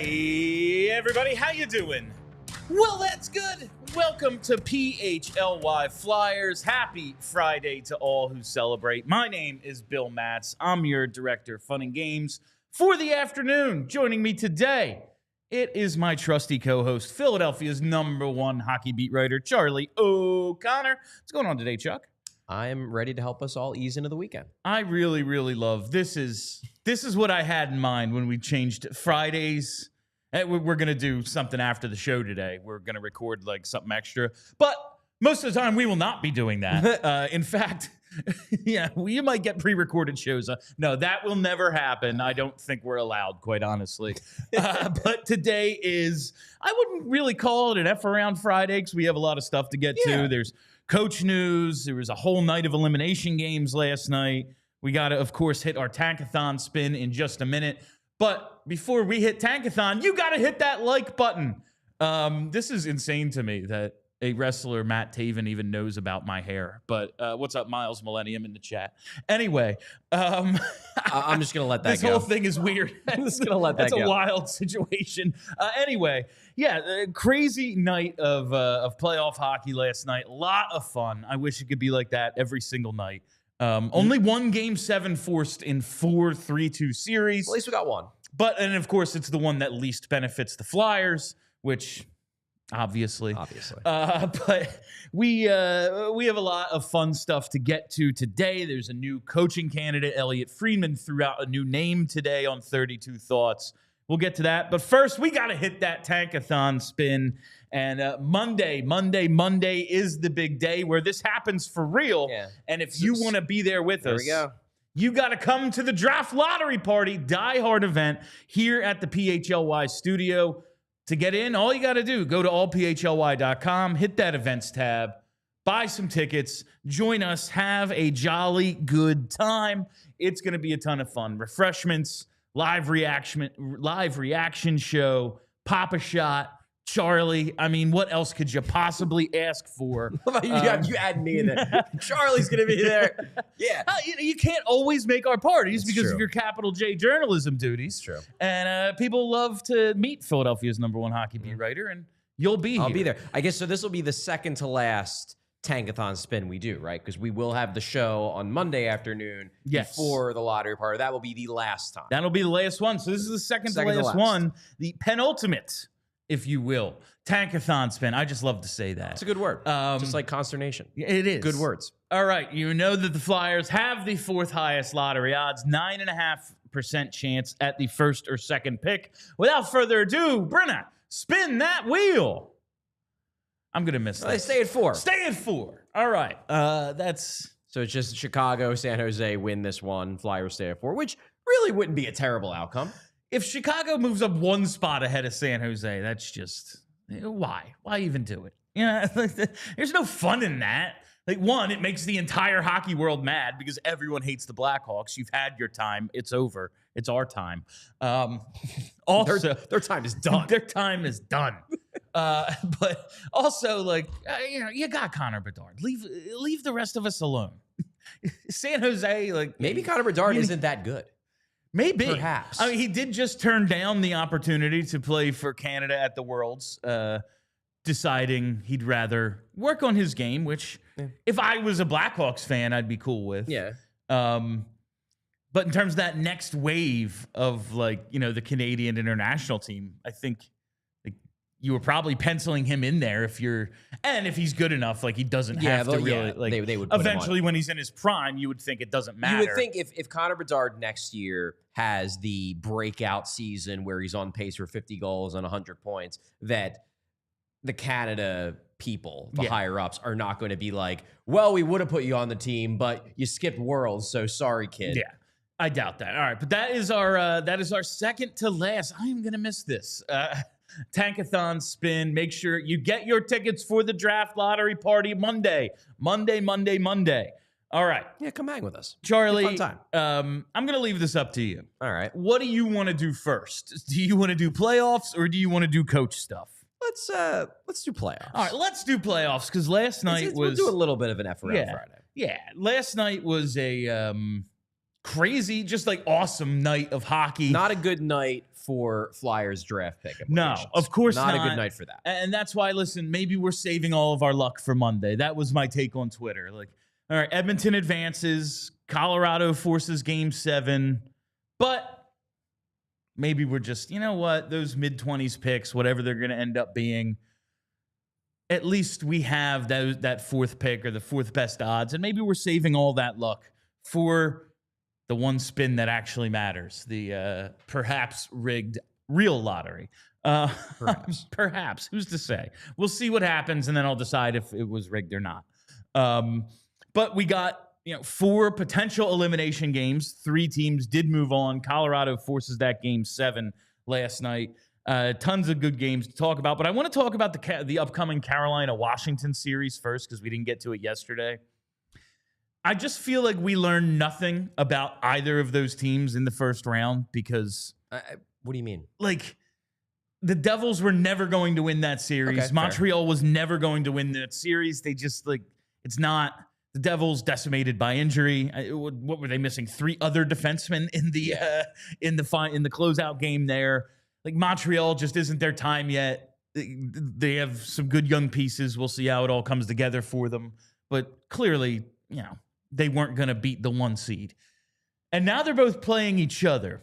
Hey, everybody, how you doing? Well, that's good. Welcome to PHLY Flyers. Happy Friday to all who celebrate. My name is Bill Matz. I'm your director of fun and games for the afternoon. Joining me today, it is my trusty co-host, Philadelphia's #1 hockey beat writer, Charlie O'Connor. What's going on today, Chuck? I'm ready to help us all ease into the weekend. I really, really love this. Is what I had in mind when we changed Fridays. We're going to do something after the show today. We're going to record like something extra. But most of the time, we will not be doing that. In fact, yeah, we might get pre-recorded shows. No, that will never happen. I don't think we're allowed, quite honestly. But today is, I wouldn't really call it an F-Around Friday because we have a lot of stuff to get to. There's coach news. There was a whole night of elimination games last night. We got to, of course, hit our Tankathon spin in just a minute. But before we hit Tankathon, you got to hit that like button. This is insane to me that a wrestler, Matt Taven, even knows about my hair. But what's up, Miles Millennium in the chat? Anyway. I'm just going to let that this go. This whole thing is weird. I'm just going to let that go. That's a wild situation. Anyway, crazy night of playoff hockey last night. A lot of fun. I wish it could be like that every single night. Only one Game 7 forced in 4 3-2 series. At least we got one. And of course, it's the one that least benefits the Flyers, which obviously. But we have a lot of fun stuff to get to today. There's a new coaching candidate. Elliotte Friedman threw out a new name today on 32 Thoughts. We'll get to that. But first, we got to hit that Tankathon spin. And Monday is the big day where this happens for real. Yeah. And if you want to be there with us, you got to come to the Draft Lottery Party, die-hard event here at the PHLY studio. To get in, all you got to do, go to allphly.com, hit that events tab, buy some tickets, join us, have a jolly good time. It's going to be a ton of fun. Refreshments, live reaction show, pop a shot. Charlie, I mean, what else could you possibly ask for? You add me in there. Charlie's going to be there. Yeah. You can't always make our parties because true. of your capital J journalism duties. True. And people love to meet Philadelphia's #1 hockey beat writer, and you'll be here. I'll be there. I guess so. This will be the second to last Tankathon spin we do, right? Because we will have the show on Monday afternoon before the lottery party. That will be the last time. That'll be the last one. So this is the second to last one, the penultimate, if you will, Tankathon spin. I just love to say that. It's a good word. Just like consternation. It is. Good words. All right. You know that the Flyers have the 4th highest lottery odds, 9.5% chance at the first or second pick. Without further ado, Brenna, spin that wheel. I'm going to miss that. They stay at 4. Stay at 4. All right. So it's just Chicago, San Jose win this one. Flyers stay at 4, which really wouldn't be a terrible outcome. If Chicago moves up one spot ahead of San Jose, that's just, why? Why even do it? Yeah, there's no fun in that. Like, one, it makes the entire hockey world mad because everyone hates the Blackhawks. You've had your time. It's over. It's our time. Also, their time is done. Their time is done. But also, like, you got Connor Bedard. Leave the rest of us alone. San Jose, like, maybe Connor Bedard isn't that good. Maybe. Perhaps. I mean, he did just turn down the opportunity to play for Canada at the Worlds, deciding he'd rather work on his game, which if I was a Blackhawks fan, I'd be cool with. Yeah. But in terms of that next wave of, like, the Canadian international team, I think you were probably penciling him in there if he's good enough, like he doesn't have to really, like, they would put eventually him on. when he's in his prime, you would think it doesn't matter. You would think if Connor Bedard next year has the breakout season where he's on pace for 50 goals and 100 points, that the Canada people, the higher ups, are not going to be like, well, we would have put you on the team, but you skipped Worlds, so sorry, kid. Yeah. I doubt that. All right, but that is our second to last. I am going to miss this. Tankathon spin. Make sure you get your tickets for the Draft Lottery Party Monday. All right. Yeah, come hang with us. Charlie, fun time. I'm going to leave this up to you. All right. What do you want to do first? Do you want to do playoffs or do you want to do coach stuff? Let's do playoffs. All right, let's do playoffs because last night was... We'll do a little bit of an F around Friday. Yeah, last night was a crazy, just like awesome night of hockey. Not a good night for Flyers draft pick. No, of course not. Not a good night for that. And that's why, listen, maybe we're saving all of our luck for Monday. That was my take on Twitter. Like, all right, Edmonton advances, Colorado forces Game 7, but maybe we're just, you know what, those mid-20s picks, whatever they're going to end up being, at least we have that fourth pick or the fourth best odds, and maybe we're saving all that luck for the one spin that actually matters, the perhaps rigged real lottery. Perhaps. Who's to say? We'll see what happens, and then I'll decide if it was rigged or not. But we got 4 potential elimination games. 3 teams did move on. Colorado forces that Game 7 last night. Tons of good games to talk about. But I want to talk about the upcoming Carolina-Washington series first because we didn't get to it yesterday. I just feel like we learned nothing about either of those teams in the first round because... what do you mean? Like, the Devils were never going to win that series. Okay, Montreal fair. was never going to win that series. They just, like, it's not... The Devils decimated by injury. What were they missing? 3 other defensemen in the closeout game there. Like, Montreal just isn't their time yet. They have some good young pieces. We'll see how it all comes together for them. But clearly, they weren't going to beat the 1 seed. And now they're both playing each other,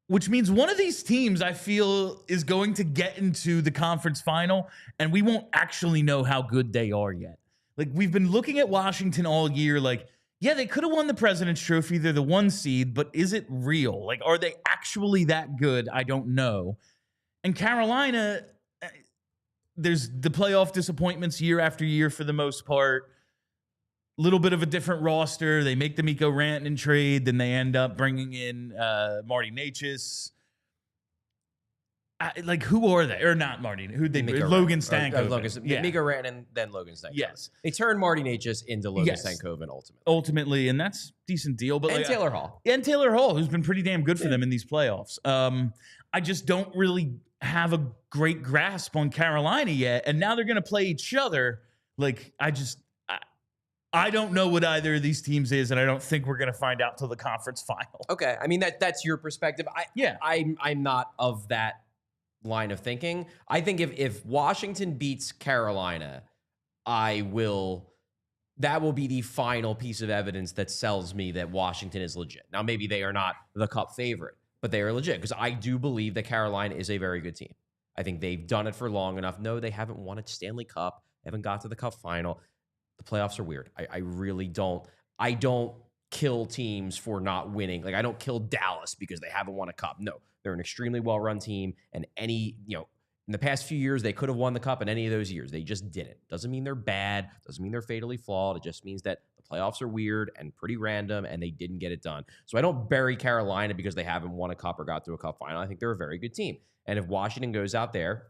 which means one of these teams, I feel, is going to get into the conference final, and we won't actually know how good they are yet. Like, we've been looking at Washington all year, like, yeah, they could have won the President's Trophy. They're the 1 seed, but is it real? Like, are they actually that good? I don't know. And Carolina, there's the playoff disappointments year after year for the most part. Little bit of a different roster. They make the Mikko Rantanen trade, then they end up bringing in Marty Necas. Like, who are they? Or not Marty. Who they? Logan Stankoven. Mikko Rantanen, then Logan Stankoven. Yes. They turned Marty Necas into Logan Stankoven ultimately. And that's a decent deal. But and Taylor Hall. And Taylor Hall, who's been pretty damn good for them in these playoffs. I just don't really have a great grasp on Carolina yet. And now they're going to play each other. Like, I don't know what either of these teams is, and I don't think we're going to find out till the conference final. Okay. I mean, that's your perspective. I'm not of that line of thinking. I think if Washington beats Carolina, that will be the final piece of evidence that sells me that Washington is legit. Now, maybe they are not the Cup favorite, but they are legit because I do believe that Carolina is a very good team. I think they've done it for long enough. No, they haven't won a Stanley Cup. They haven't got to the Cup final. The playoffs are weird. I really don't. I don't kill teams for not winning. Like, I don't kill Dallas because they haven't won a cup. No, they're an extremely well-run team. And in the past few years, they could have won the cup in any of those years. They just didn't. Doesn't mean they're bad. Doesn't mean they're fatally flawed. It just means that the playoffs are weird and pretty random, and they didn't get it done. So I don't bury Carolina because they haven't won a cup or got to a cup final. I think they're a very good team. And if Washington goes out there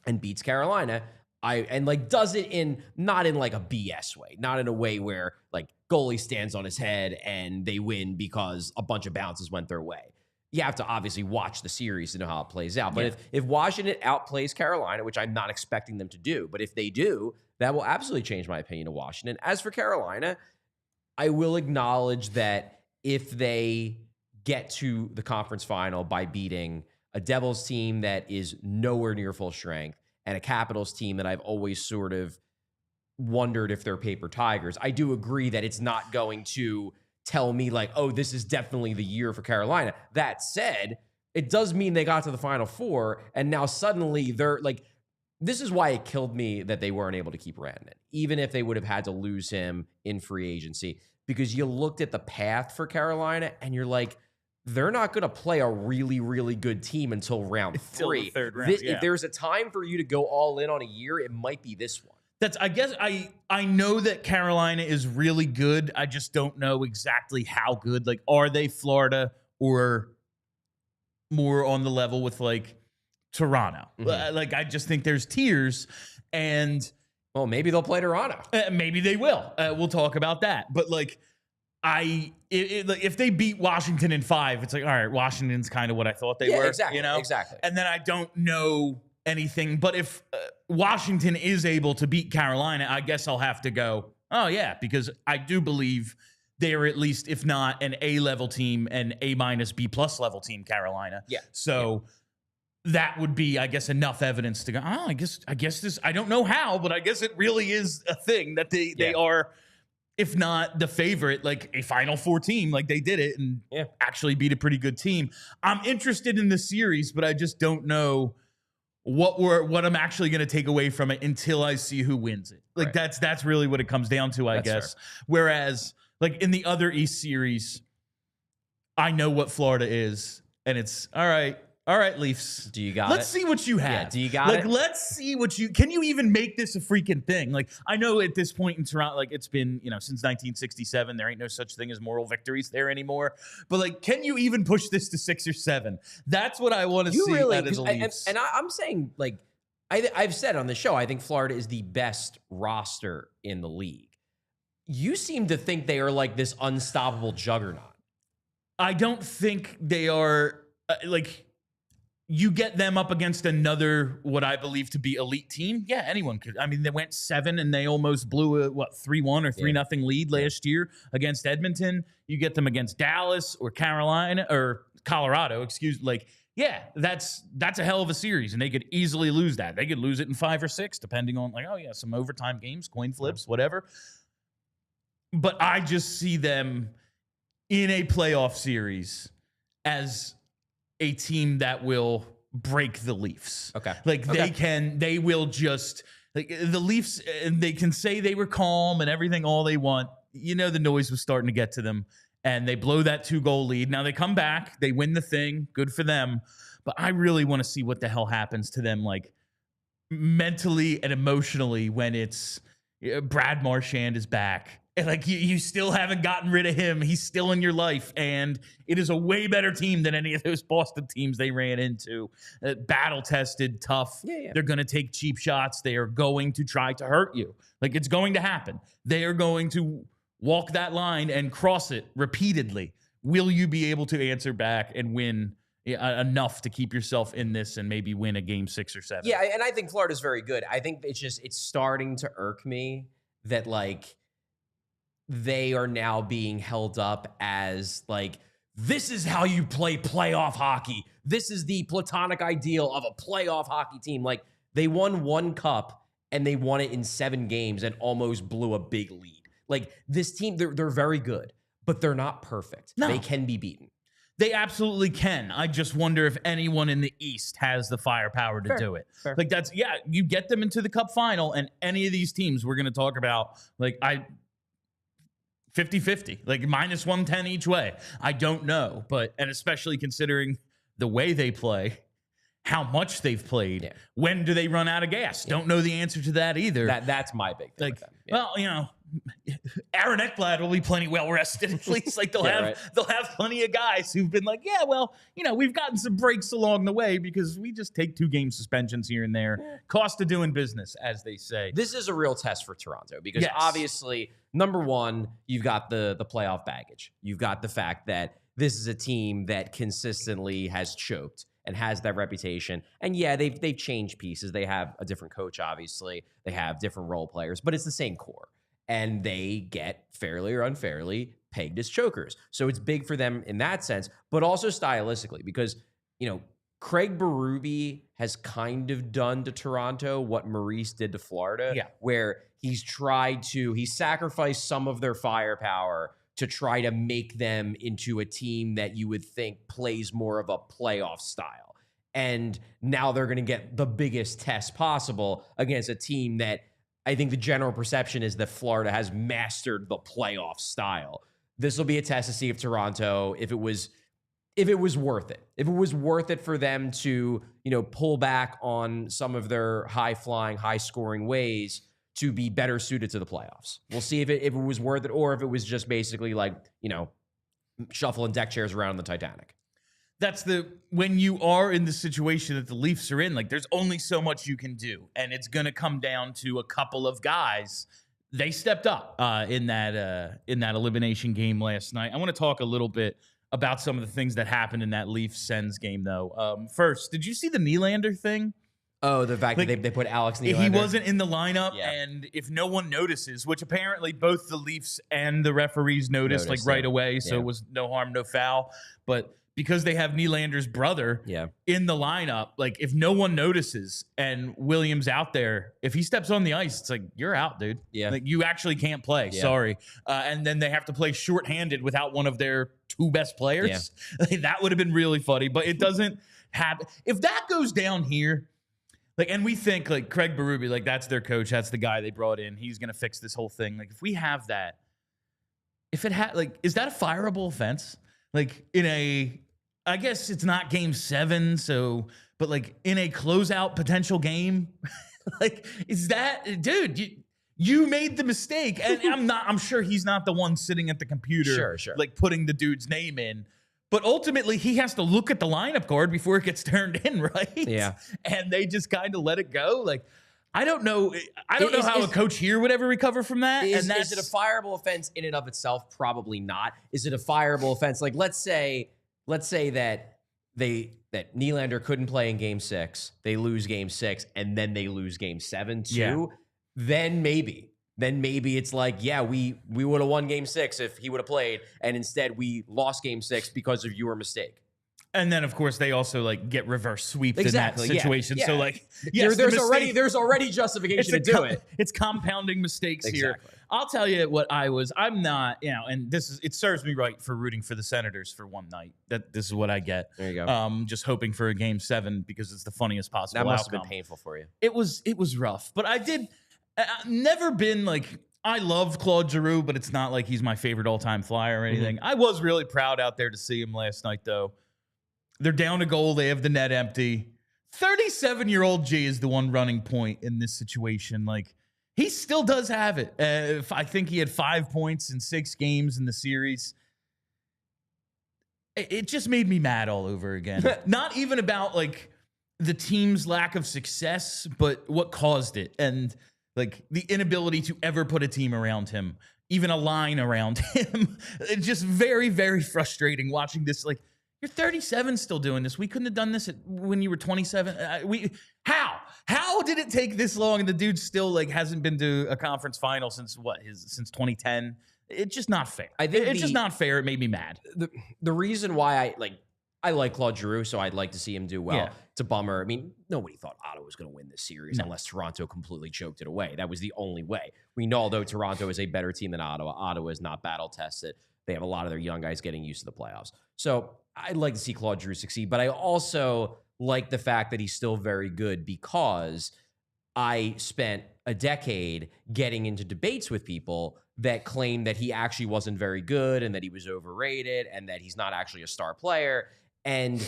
and beats Carolina, does it not in like a BS way, not in a way where like goalie stands on his head and they win because a bunch of bounces went their way. You have to obviously watch the series to know how it plays out. But if Washington outplays Carolina, which I'm not expecting them to do, but if they do, that will absolutely change my opinion of Washington. As for Carolina, I will acknowledge that if they get to the conference final by beating a Devils team that is nowhere near full strength, and a Capitals team that I've always sort of wondered if they're paper tigers, I do agree that it's not going to tell me like, oh, this is definitely the year for Carolina. That said, it does mean they got to the Final Four, and now suddenly they're like, this is why it killed me that they weren't able to keep Rantanen, even if they would have had to lose him in free agency, because you looked at the path for Carolina and you're like, they're not going to play a really, really good team until round 3. The third round, If there's a time for you to go all in on a year, it might be this one. I guess I know that Carolina is really good. I just don't know exactly how good. Like, are they Florida or more on the level with like Toronto? Mm-hmm. Like, I just think there's tiers, and well, maybe they'll play Toronto. Maybe they will. We'll talk about that. But like, if they beat Washington in 5, it's like, all right, Washington's kind of what I thought they were. Exactly. Exactly. And then I don't know anything. But if Washington is able to beat Carolina, I guess I'll have to go, oh yeah, because I do believe they're at least, if not an A level team, an A minus B plus level team, Carolina. Yeah. So that would be, I guess, enough evidence to go, I guess this, I don't know how, but I guess it really is a thing that they are, if not the favorite, like a Final Four team, like they did it and actually beat a pretty good team. I'm interested in the series, but I just don't know what I'm actually going to take away from it until I see who wins it. Like that's really what it comes down to, I guess. Fair. Whereas like in the other East series, I know what Florida is, and it's all right, Leafs. Do you got Let's see what you have. Yeah, do you got it? Let's see what you can. You even make this a freaking thing? Like, I know at this point in Toronto, like it's been, since 1967, there ain't no such thing as moral victories there anymore. But like, can you even push this to 6 or 7? That's what I want to see out of the Leafs. I'm saying, like, I've said on the show, I think Florida is the best roster in the league. You seem to think they are like this unstoppable juggernaut. I don't think they are like. You get them up against another, what I believe to be elite team. Yeah, anyone could. I mean, they went 7 and they almost blew a 3-1 or 3-0 lead last year against Edmonton. You get them against Dallas or Carolina or Colorado, that's a hell of a series, and they could easily lose that. They could lose it in 5 or 6, depending on some overtime games, coin flips, whatever. But I just see them in a playoff series as a team that will break the Leafs. Okay. They will just, like the Leafs, and they can say they were calm and everything all they want. The noise was starting to get to them, and they blow that 2-goal lead. Now they come back, they win the thing, good for them. But I really want to see what the hell happens to them, like mentally and emotionally, when it's Brad Marchand is back. And like you still haven't gotten rid of him. He's still in your life. And it is a way better team than any of those Boston teams they ran into. Battle-tested, tough. Yeah. They're going to take cheap shots. They are going to try to hurt you. Like, it's going to happen. They are going to walk that line and cross it repeatedly. Will you be able to answer back and win enough to keep yourself in this and maybe win a game 6 or 7? Yeah, and I think Florida's very good. I think it's starting to irk me that, like, they are now being held up as like, this is how you play playoff hockey. This is the platonic ideal of a playoff hockey team. Like, they won 1 cup and they won it in 7 games and almost blew a big lead. Like, this team, they're very good, but they're not perfect. No. They can be beaten. They absolutely can. I just wonder if anyone in the East has the firepower to do it. Fair. Like, you get them into the cup final, and any of these teams we're going to talk about, like, 50-50, like minus 110 each way. I don't know, and especially considering the way they play, how much they've played, when do they run out of gas? Don't know the answer to that either. That's my big thing. Like, well, Aaron Ekblad will be plenty well rested at least. Like they'll have plenty of guys who've been like, we've gotten some breaks along the way because we just take 2-game suspensions here and there. Yeah. Cost of doing business, as they say. This is a real test for Toronto because obviously, number one, you've got the playoff baggage. You've got the fact that this is a team that consistently has choked and has that reputation. And they've changed pieces. They have a different coach, obviously. They have different role players, but it's the same core. And they get fairly or unfairly pegged as chokers. So it's big for them in that sense, but also stylistically because, Craig Berube has kind of done to Toronto what Maurice did to Florida, where he's sacrificed some of their firepower to try to make them into a team that you would think plays more of a playoff style. And now they're going to get the biggest test possible against a team that I think the general perception is that Florida has mastered the playoff style. This will be a test to see if Toronto, if it was worth it. If it was worth it for them to, pull back on some of their high-flying, high-scoring ways to be better suited to the playoffs. We'll see if it was worth it or if it was just basically like, shuffling deck chairs around the Titanic. That's when you are in the situation that the Leafs are in, like there's only so much you can do. And it's going to come down to a couple of guys. They stepped up in that elimination game last night. I want to talk a little bit about some of the things that happened in that Leafs-Sens game, though. First, did you see the Nylander thing? Oh, the fact that they put Alex Nylander. He wasn't in the lineup, and if no one notices, which apparently both the Leafs and the referees noticed like right away, so it was no harm, no foul. But because they have Nylander's brother in the lineup, like if no one notices and Williams out there, if he steps on the ice, it's like, you're out, dude. Yeah. Like you actually can't play. Yeah. Sorry. And then they have to play shorthanded without one of their two best players. Yeah. Like, that would have been really funny, but it doesn't happen. If that goes down here, like, and we think like Craig Berube, like that's their coach, that's the guy they brought in, he's gonna fix this whole thing. Like if we have that, if it had like, is that a fireable offense? Like I guess it's not game 7, so, but like in a closeout potential game, like is that, dude? You made the mistake, and I'm sure he's not the one sitting at the computer, like putting the dude's name in. But ultimately, he has to look at the lineup card before it gets turned in, right? Yeah. And they just kind of let it go. Like, I don't know. I don't know how a coach here would ever recover from that. Is it a fireable offense in and of itself? Probably not. Is it a fireable offense? Like, let's say that Nylander couldn't play in game 6. They lose game 6, and then they lose game 7 too. Yeah. Then maybe it's like, yeah, we would have won game 6 if he would have played, and instead we lost game 6 because of your mistake. And then, of course, they also like get reverse sweeped in that situation. Yeah. So, like, yes, there's already justification to do it. It's compounding mistakes here. I'll tell you what I'm not, and it serves me right for rooting for the Senators for one night. This is what I get. There you go. Just hoping for a game 7 because it's the funniest possible outcome. That must have been painful for you. It was rough, but I've never been like, I love Claude Giroux, but it's not like he's my favorite all-time Flyer or anything. I was really proud out there to see him last night, though. They're down a goal. They have the net empty. 37-year-old G is the one running point in this situation. Like, he still does have it. I think he had 5 points in 6 games in the series. It just made me mad all over again. Not even about, like, the team's lack of success, but what caused it. And, like, the inability to ever put a team around him, even a line around him. It's just very, very frustrating watching this, like, you're 37 still doing this. We couldn't have done this when you were 27. How did it take this long and the dude still like hasn't been to a conference final since 2010? It's just not fair. It's just not fair. It made me mad. The reason why I like Claude Giroux, so I'd like to see him do well. Yeah. It's a bummer. I mean, nobody thought Ottawa was going to win this series unless Toronto completely choked it away. That was the only way. We know, though, Toronto is a better team than Ottawa. Ottawa is not battle-tested. They have a lot of their young guys getting used to the playoffs. So I'd like to see Claude Giroux succeed, but I also like the fact that he's still very good because I spent a decade getting into debates with people that claim that he actually wasn't very good and that he was overrated and that he's not actually a star player. And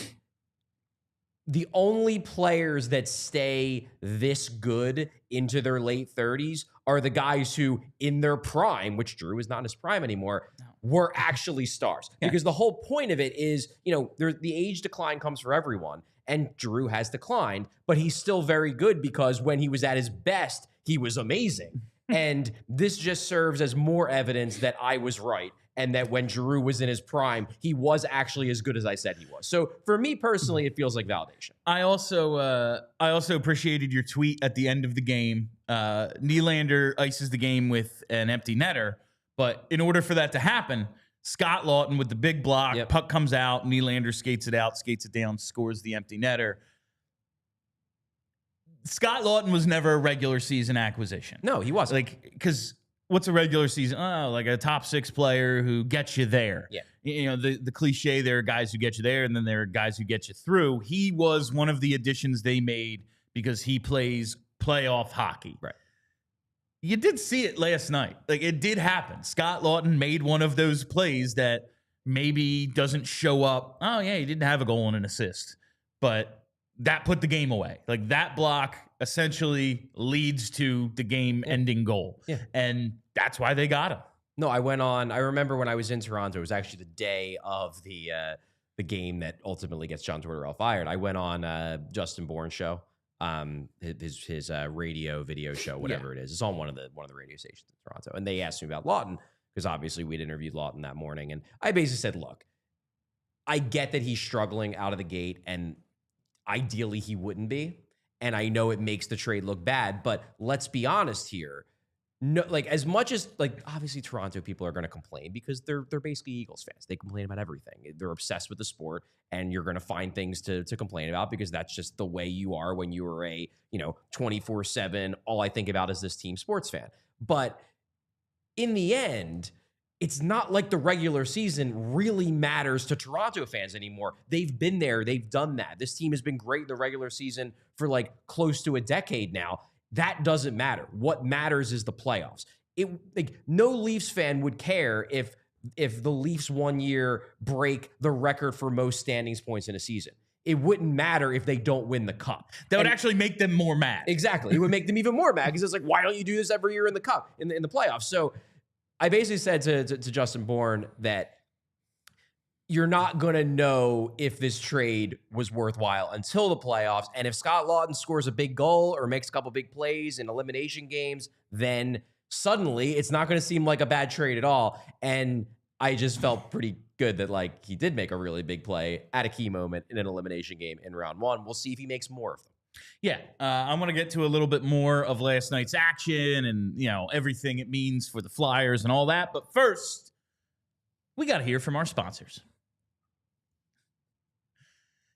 the only players that stay this good into their late 30s are the guys who, in their prime, which Giroux is not in his prime anymore, were actually stars. Yeah. Because the whole point of it is, the age decline comes for everyone, and Giroux has declined, but he's still very good because when he was at his best, he was amazing. And this just serves as more evidence that I was right, and that when Giroux was in his prime, he was actually as good as I said he was. So for me personally, it feels like validation. I also appreciated your tweet at the end of the game. Nylander ices the game with an empty netter, but in order for that to happen, Scott Laughton with the big block, puck comes out, Nylander skates it down, scores the empty netter. Scott Laughton was never a regular season acquisition. No, he wasn't. Like, because what's a regular season? Oh, like a top 6 player who gets you there. Yeah. The cliche, there are guys who get you there, and then there are guys who get you through. He was one of the additions they made because he plays playoff hockey. Right. You did see it last night. Like, it did happen. Scott Laughton made one of those plays that maybe doesn't show up. Oh, yeah, he didn't have a goal and an assist. But that put the game away. Like, that block essentially leads to the game-ending goal. Yeah. And that's why they got him. No, I remember when I was in Toronto, it was actually the day of the game that ultimately gets John Tortorella fired. I went on Justin Bourne's show. His radio video show, whatever it is. It's on one of the radio stations in Toronto. And they asked me about Laughton because obviously we'd interviewed Laughton that morning. And I basically said, look, I get that he's struggling out of the gate and ideally he wouldn't be. and I know it makes the trade look bad, but let's be honest here. No, like as much as like obviously Toronto people are going to complain because they're basically Eagles fans. They complain about everything. They're obsessed with the sport, and you're going to find things to complain about because that's just the way you are when you are a 24/7. All I think about is this team sports fan. But in the end, it's not like the regular season really matters to Toronto fans anymore. They've been there. They've done that. This team has been great in the regular season for like close to a decade now. That doesn't matter. What matters is the playoffs. No Leafs fan would care if the Leafs one year break the record for most standings points in a season. It wouldn't matter if they don't win the cup. That would actually make them more mad. Exactly. It would make them even more mad because it's like, why don't you do this every year in the cup, in the playoffs? So I basically said to Justin Bourne that you're not going to know if this trade was worthwhile until the playoffs. And if Scott Laughton scores a big goal or makes a couple big plays in elimination games, then suddenly it's not going to seem like a bad trade at all. And I just felt pretty good that like he did make a really big play at a key moment in an elimination game in round one. We'll see if he makes more of them. Yeah, I want to get to a little bit more of last night's action and, everything it means for the Flyers and all that. But first, we got to hear from our sponsors.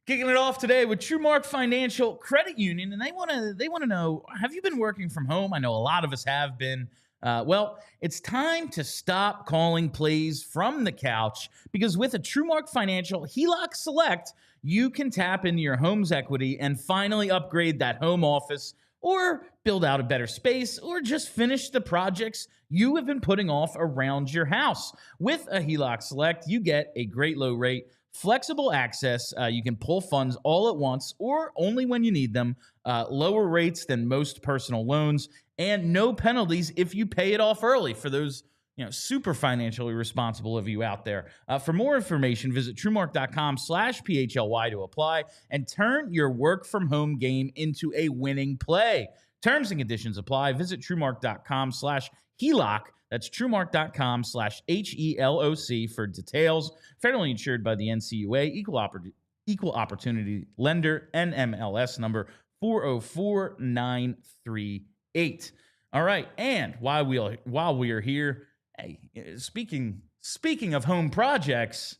Kicking it off today with TrueMark Financial Credit Union, and they want to know, have you been working from home? I know a lot of us have been. Well, it's time to stop calling plays from the couch because with a TrueMark Financial HELOC Select, you can tap into your home's equity and finally upgrade that home office or build out a better space or just finish the projects you have been putting off around your house. With a HELOC Select, you get a great low rate, flexible access. You can pull funds all at once or only when you need them. Lower rates than most personal loans and no penalties if you pay it off early for those super financially responsible of you out there. For more information, visit TrueMark.com/PHLY to apply and turn your work from home game into a winning play. Terms and conditions apply. Visit TrueMark.com/HELOC. That's TrueMark.com/HELOC for details. Federally insured by the NCUA, Equal Opportunity Lender, NMLS number 404938. All right, and while we are here, hey, speaking of home projects,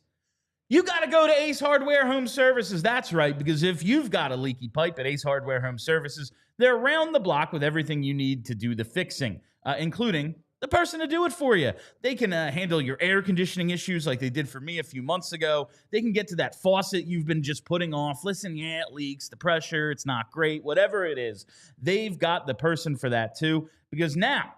you got to go to Ace Hardware Home Services. That's right, because if you've got a leaky pipe at Ace Hardware Home Services, they're around the block with everything you need to do the fixing, including the person to do it for you. They can handle your air conditioning issues like they did for me a few months ago. They can get to that faucet you've been just putting off. Listen, yeah, it leaks, the pressure, it's not great, whatever it is. They've got the person for that too, because now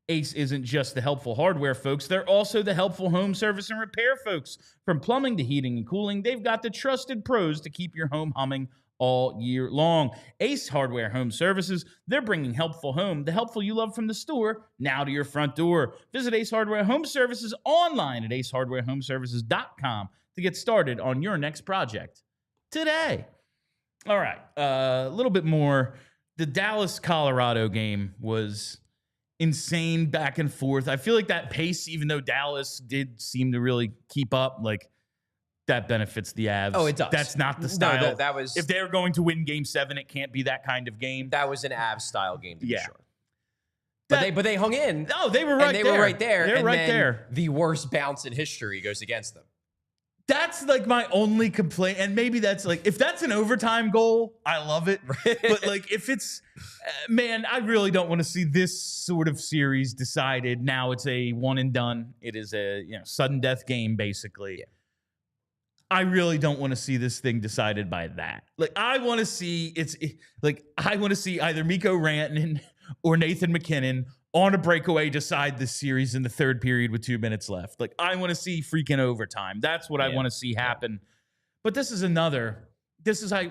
Ace isn't just the helpful hardware folks. They're also the helpful home service and repair folks. From plumbing to heating and cooling, they've got the trusted pros to keep your home humming all year long. Ace Hardware Home Services, they're bringing helpful home, the helpful you love from the store, now to your front door. Visit Ace Hardware Home Services online at acehardwarehomeservices.com to get started on your next project today. All right, a little bit more. The Dallas-Colorado game was insane back and forth. I feel like that pace, even though Dallas did seem to really keep up, like, that benefits the Avs. Oh, it does. That's not the style. No, that was, if they're going to win Game 7, it can't be that kind of game. That was an Avs style game, to be sure. But they hung in. No, they were right there. They were right there. They're right there. The worst bounce in history goes against them. That's like my only complaint. And maybe that's like, if that's an overtime goal, I love it. But like, if it's, man, I really don't want to see this sort of series decided. Now it's a one and done. It is a sudden death game, basically. Yeah. I really don't want to see this thing decided by that. Like, I want to see either Mikko Rantanen or Nathan MacKinnon on a breakaway decide this series in the third period with 2 minutes left. Like, I want to see freaking overtime. That's what I want to see happen. But this is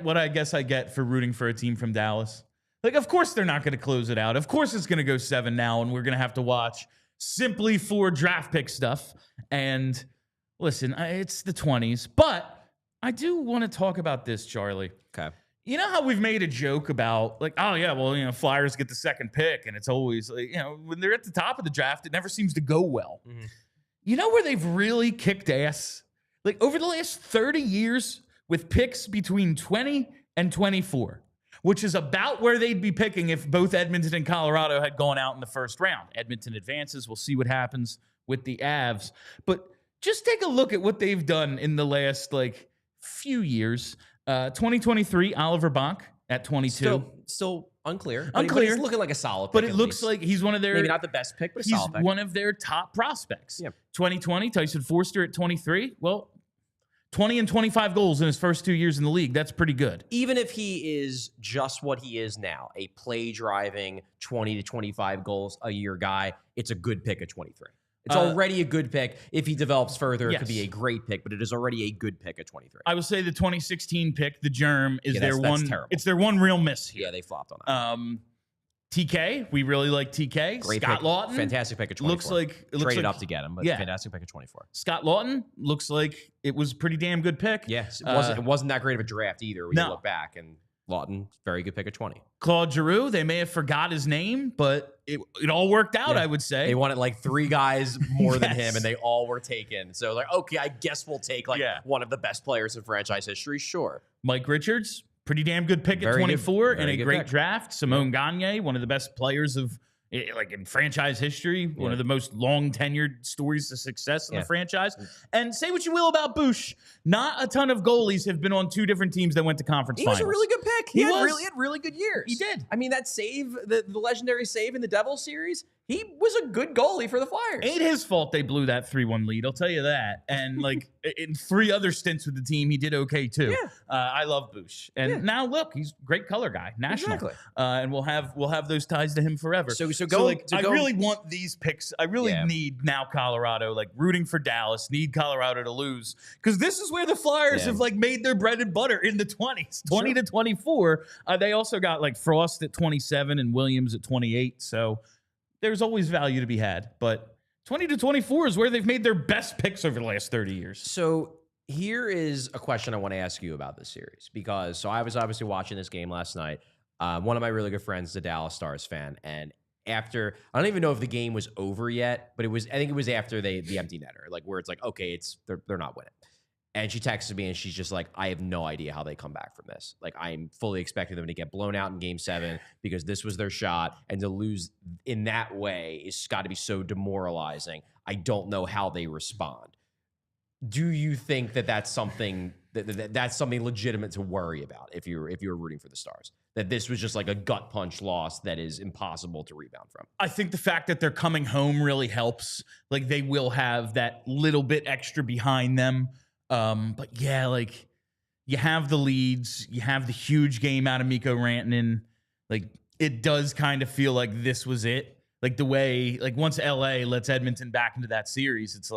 what I guess I get for rooting for a team from Dallas. Like, of course they're not going to close it out. Of course it's going to go 7 now, and we're going to have to watch simply for draft pick stuff. And listen, it's the 20s, but I do want to talk about this, Charlie. Okay. You know how we've made a joke about, like, oh, yeah, well, Flyers get the second pick, and it's always, like, when they're at the top of the draft, it never seems to go well. Mm-hmm. You know where they've really kicked ass? Like, over the last 30 years with picks between 20 and 24. which is about where they'd be picking if both Edmonton and Colorado had gone out in the first round. Edmonton advances. We'll see what happens with the Avs. But just take a look at what they've done in the last few years. 2023, Oliver Bonk at 22. Still unclear. Unclear. But he's looking like a solid pick. But it looks like he's one of their... Maybe not the best pick, but a solid pick. He's one of their top prospects. Yeah. 2020, Tyson Forster at 23. Well, 20 and 25 goals in his first 2 years in the league. That's pretty good. Even if he is just what he is now, a play-driving 20 to 25 goals a year guy, it's a good pick at 23. It's already a good pick. If he develops further, it could be a great pick, but it is already a good pick at 23. I would say the 2016 pick, the Germ, is that's one. Terrible. It's their one real miss here. Yeah, they flopped on that. TK, we really like TK. Great Scott pick. Lawton, Fantastic pick at 24. Traded up to get him, but fantastic pick at 24. Scott Lawton looks like it was a pretty damn good pick. Yes, it wasn't that great of a draft either when you look back. And Lawton, very good pick at 20. Claude Giroux, they may have forgot his name, but it all worked out, I would say. They wanted 3 guys more than him, and they all were taken. So, okay, I guess we'll take one of the best players in franchise history. Sure. Mike Richards, pretty damn good pick at 24 and a great draft. Simone Gagne, one of the best players of in franchise history, one of the most long tenured stories of success in the franchise. And say what you will about Bush, not a ton of goalies have been on 2 different teams that went to conference finals. He was a really good pick. He had really good years. He did. I mean, that save, the legendary save in the Devils series, he was a good goalie for the Flyers. Ain't his fault they blew that 3-1 lead, I'll tell you that. And in 3 other stints with the team, he did okay too. Yeah. I love Bush. And now look, he's a great color guy, national. Exactly. And we'll have those ties to him forever. I really want these picks. I really need now Colorado, rooting for Dallas, need Colorado to lose. Because this is where the Flyers have made their bread and butter in the 20s, 20 to 24. They also got Frost at 27 and Williams at 28. So there's always value to be had, but 20 to 24 is where they've made their best picks over the last 30 years. So here is a question I want to ask you about this series, because I was obviously watching this game last night. One of my really good friends is a Dallas Stars fan, and after, I don't even know if the game was over yet, but I think it was after the empty netter, where it's okay, they're not winning. And she texted me and she's just I have no idea how they come back from this. I'm fully expecting them to get blown out in game 7 because this was their shot. And to lose in that way is got to be so demoralizing. I don't know how they respond. Do you think that that's something that's something legitimate to worry about if you're rooting for the Stars? That this was just a gut punch loss that is impossible to rebound from? I think the fact that they're coming home really helps. They will have that little bit extra behind them. But yeah, you have the leads, you have the huge game out of Mikko Rantanen. It does kind of feel like this was it. The way, once LA lets Edmonton back into that series, it's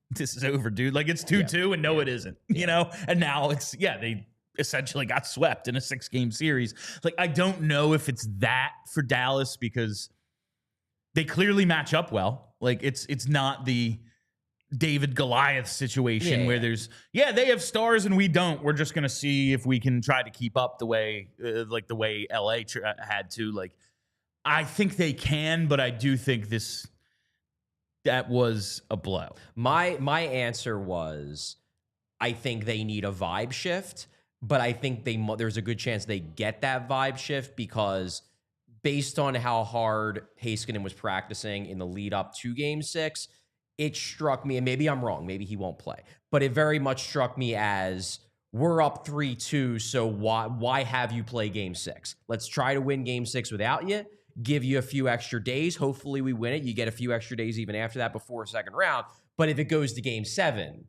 this is over, dude. It's 2-2 and no, it isn't, you know? And now it's, they essentially got swept in a 6-game series. I don't know if it's that for Dallas because they clearly match up well. It's not the David Goliath situation where there's they have stars and we don't. We're just gonna see if we can try to keep up the way the way LA had to. I think they can, but I do think that was a blow. My answer was I think they need a vibe shift, but I think there's a good chance they get that vibe shift because based on how hard Heiskanen was practicing in the lead up to Game 6. It struck me, and maybe I'm wrong, maybe he won't play, but it very much struck me as we're up 3-2, so why have you play Game 6? Let's try to win Game 6 without you, give you a few extra days. Hopefully we win it. You get a few extra days even after that before a second round, but if it goes to Game 7,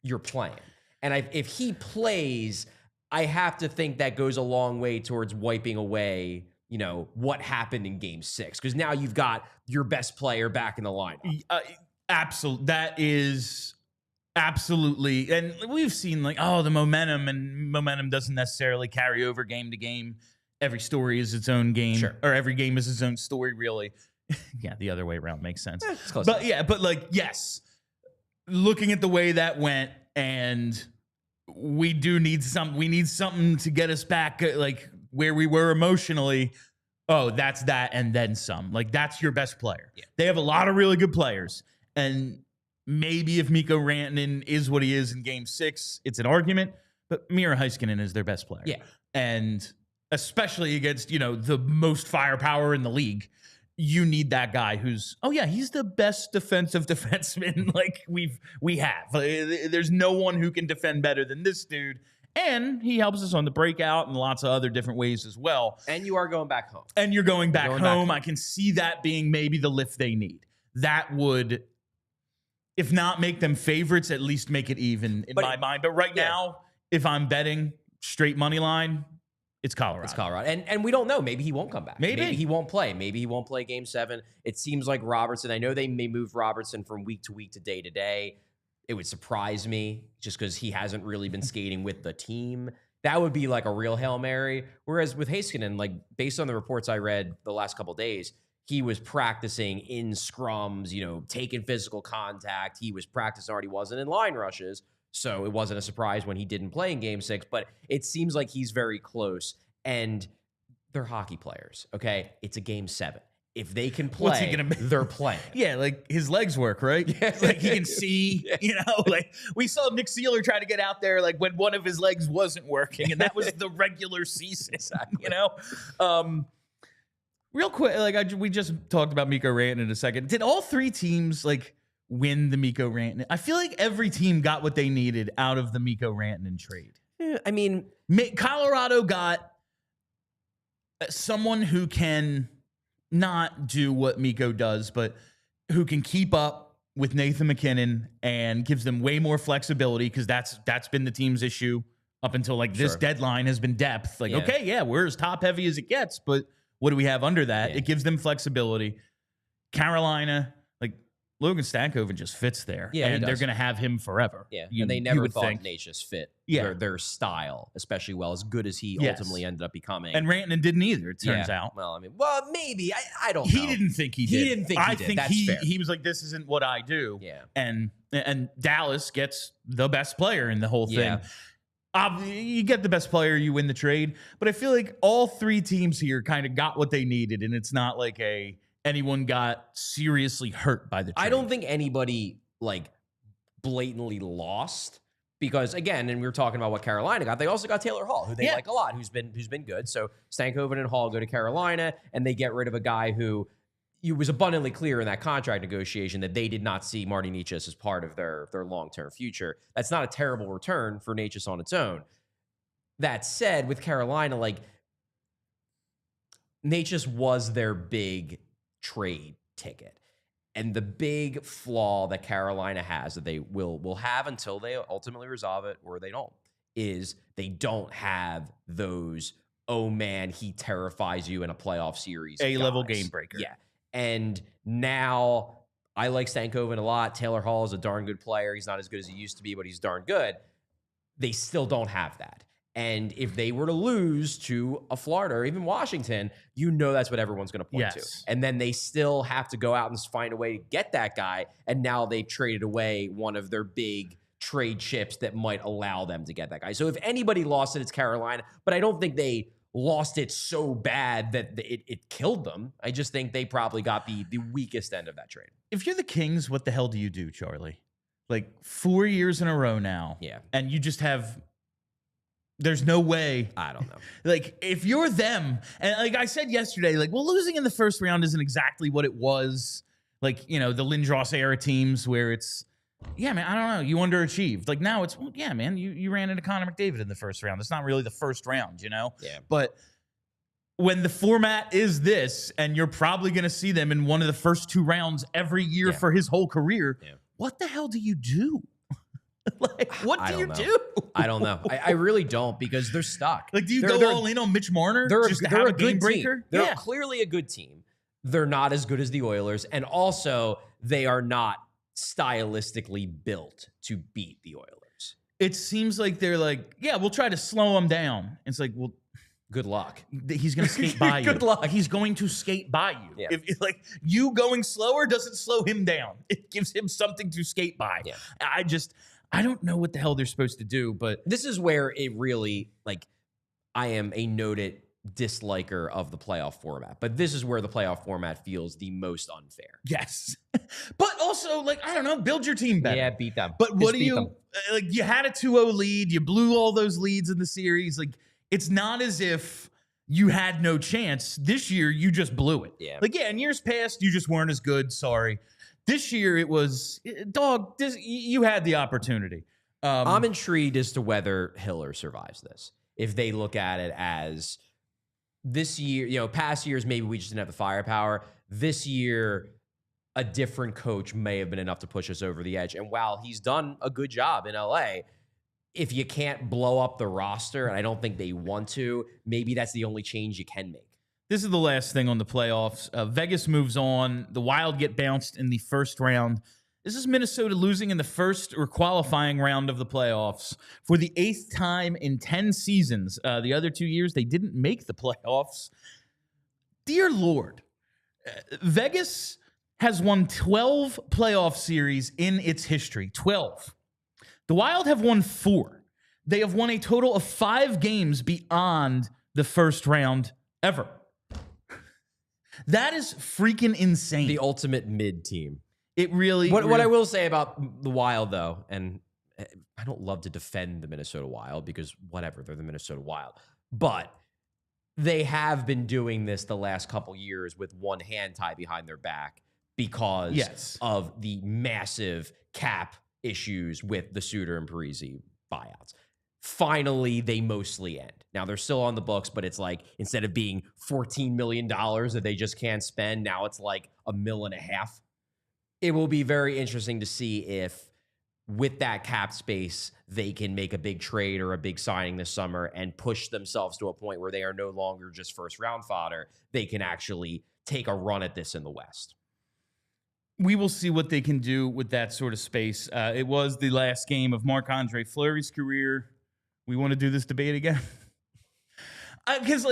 you're playing. And if he plays, I have to think that goes a long way towards wiping away what happened in Game 6, because now you've got your best player back in the lineup. Absolutely. That is absolutely. And we've seen the momentum doesn't necessarily carry over game to game. Every story is its own game, or every game is its own story, really. The other way around makes sense. It's close but enough. Yes, looking at the way that went, and we need something to get us back where we were emotionally. Oh, that's that and then some. That's your best player. Yeah. They have a lot of really good players. And maybe if Mikko Rantanen is what he is in Game 6, it's an argument. But Miro Heiskanen is their best player. Yeah. And especially against, the most firepower in the league. You need that guy who's, he's the best defensive defenseman we have. There's no one who can defend better than this dude. And he helps us on the breakout and lots of other different ways as well. And you are going back home. And you're going back home. I can see that being maybe the lift they need. That would, if not make them favorites, at least make it even in my mind. But right now, if I'm betting straight money line, it's Colorado. It's Colorado. And we don't know. Maybe he won't come back. Maybe he won't play. Maybe he won't play Game 7. It seems like Robertson. I know they may move Robertson from week to week to day to day. It would surprise me just because he hasn't really been skating with the team. That would be like a real Hail Mary. Whereas with Heiskanen, based on the reports I read the last couple of days, he was practicing in scrums, taking physical contact. He was practicing already, wasn't in line rushes. So it wasn't a surprise when he didn't play in Game 6. But it seems like he's very close. And they're hockey players, okay? It's a Game 7. If they can play, they're playing. Yeah, his legs work, right? Yeah. He can see, we saw Nick Seeler try to get out there when one of his legs wasn't working, and that was the regular season, exactly. Real quick, we just talked about Mikko Rantanen in a second. Did all three teams, win the Mikko Rantanen? I feel like every team got what they needed out of the Mikko Rantanen trade. I mean, Colorado got someone who can not do what Mikko does, but who can keep up with Nathan McKinnon and gives them way more flexibility, because that's been the team's issue up until this deadline has been depth. We're as top heavy as it gets, but what do we have under that? It gives them flexibility. Carolina, Logan Stankoven just fits there, and they're going to have him forever. Yeah, and they never thought Natchez fit their style, especially as good as he ultimately ended up becoming. And Rantanen didn't either, it turns out. Well, maybe. I don't know. He didn't think he did. He didn't think he did. I think fair. he was like, this isn't what I do. Yeah. And Dallas gets the best player in the whole thing. You get the best player, you win the trade. But I feel like all three teams here kind of got what they needed, and it's not like anyone got seriously hurt by the trade. I don't think anybody blatantly lost, because again, and we were talking about what Carolina got, they also got Taylor Hall, who they like a lot, who's been good. So Stankoven and Hall go to Carolina, and they get rid of a guy who it was abundantly clear in that contract negotiation that they did not see Marty Necas as part of their long-term future. That's not a terrible return for Necas on its own. That said, with Carolina, Necas was their big trade ticket. And the big flaw that Carolina has, that they will have until they ultimately resolve it or they don't, is they don't have those, oh man, he terrifies you in a playoff series. A-level game breaker. Yeah. And now I like Stankoven a lot. Taylor Hall is a darn good player. He's not as good as he used to be, but he's darn good. They still don't have that. And if they were to lose to a Florida or even Washington, that's what everyone's going to point to. And then they still have to go out and find a way to get that guy. And now they've traded away one of their big trade chips that might allow them to get that guy. So if anybody lost it, it's Carolina. But I don't think they lost it so bad that it killed them. I just think they probably got the weakest end of that trade. If you're the Kings, what the hell do you do, Charlie? 4 years in a row now. Yeah. And you just have... There's no way. I don't know. If you're them, and I said yesterday, losing in the first round isn't exactly what it was. The Lindros era teams where it's, man, I don't know. You underachieved. Now it's, man, you ran into Connor McDavid in the first round. It's not really the first round, Yeah. But when the format is this, and you're probably going to see them in one of the first two rounds every year for his whole career, what the hell do you do? What do you do? I don't know. I really don't, because they're stuck. Do you go all in on Mitch Marner? They're a good breaker? They're clearly a good team. They're not as good as the Oilers. And also, they are not stylistically built to beat the Oilers. It seems like they're we'll try to slow them down. It's well, good luck. He's going to skate by you. Good luck. He's going to skate by you. Yeah. If you going slower doesn't slow him down. It gives him something to skate by. Yeah. I don't know what the hell they're supposed to do, but this is where it really, I am a noted disliker of the playoff format, but this is where the playoff format feels the most unfair. Yes. But also, I don't know, build your team better. Yeah, beat them. But what do you, you had a 2-0 lead, you blew all those leads in the series. It's not as if you had no chance. This year, you just blew it. Yeah. Like, yeah, in years past, you just weren't as good. Sorry. This year, it was, you had the opportunity. I'm intrigued as to whether Hiller survives this. If they look at it as this year, past years, maybe we just didn't have the firepower. This year, a different coach may have been enough to push us over the edge. And while he's done a good job in LA, if you can't blow up the roster, and I don't think they want to, maybe that's the only change you can make. This is the last thing on the playoffs. Vegas moves on. The Wild get bounced in the first round. This is Minnesota losing in the first or qualifying round of the playoffs for the 8th time in 10 seasons. The other 2 years, they didn't make the playoffs. Dear Lord, Vegas has won 12 playoff series in its history. 12. The Wild have won 4. They have won a total of 5 games beyond the first round ever. That is freaking insane. The ultimate mid team. It really... What I will say about the Wild, though, and I don't love to defend the Minnesota Wild because whatever, they're the Minnesota Wild. But they have been doing this the last couple years with one hand tied behind their back because of the massive cap issues with the Suter and Parise buyouts. Finally, they mostly end. Now, they're still on the books, but it's like instead of being $14 million that they just can't spend, now it's like $1.5 million. It will be very interesting to see if with that cap space, they can make a big trade or a big signing this summer and push themselves to a point where they are no longer just first round fodder. They can actually take a run at this in the West. We will see what they can do with that sort of space. It was the last game of Marc Andre-Fleury's career. We want to do this debate again? Because,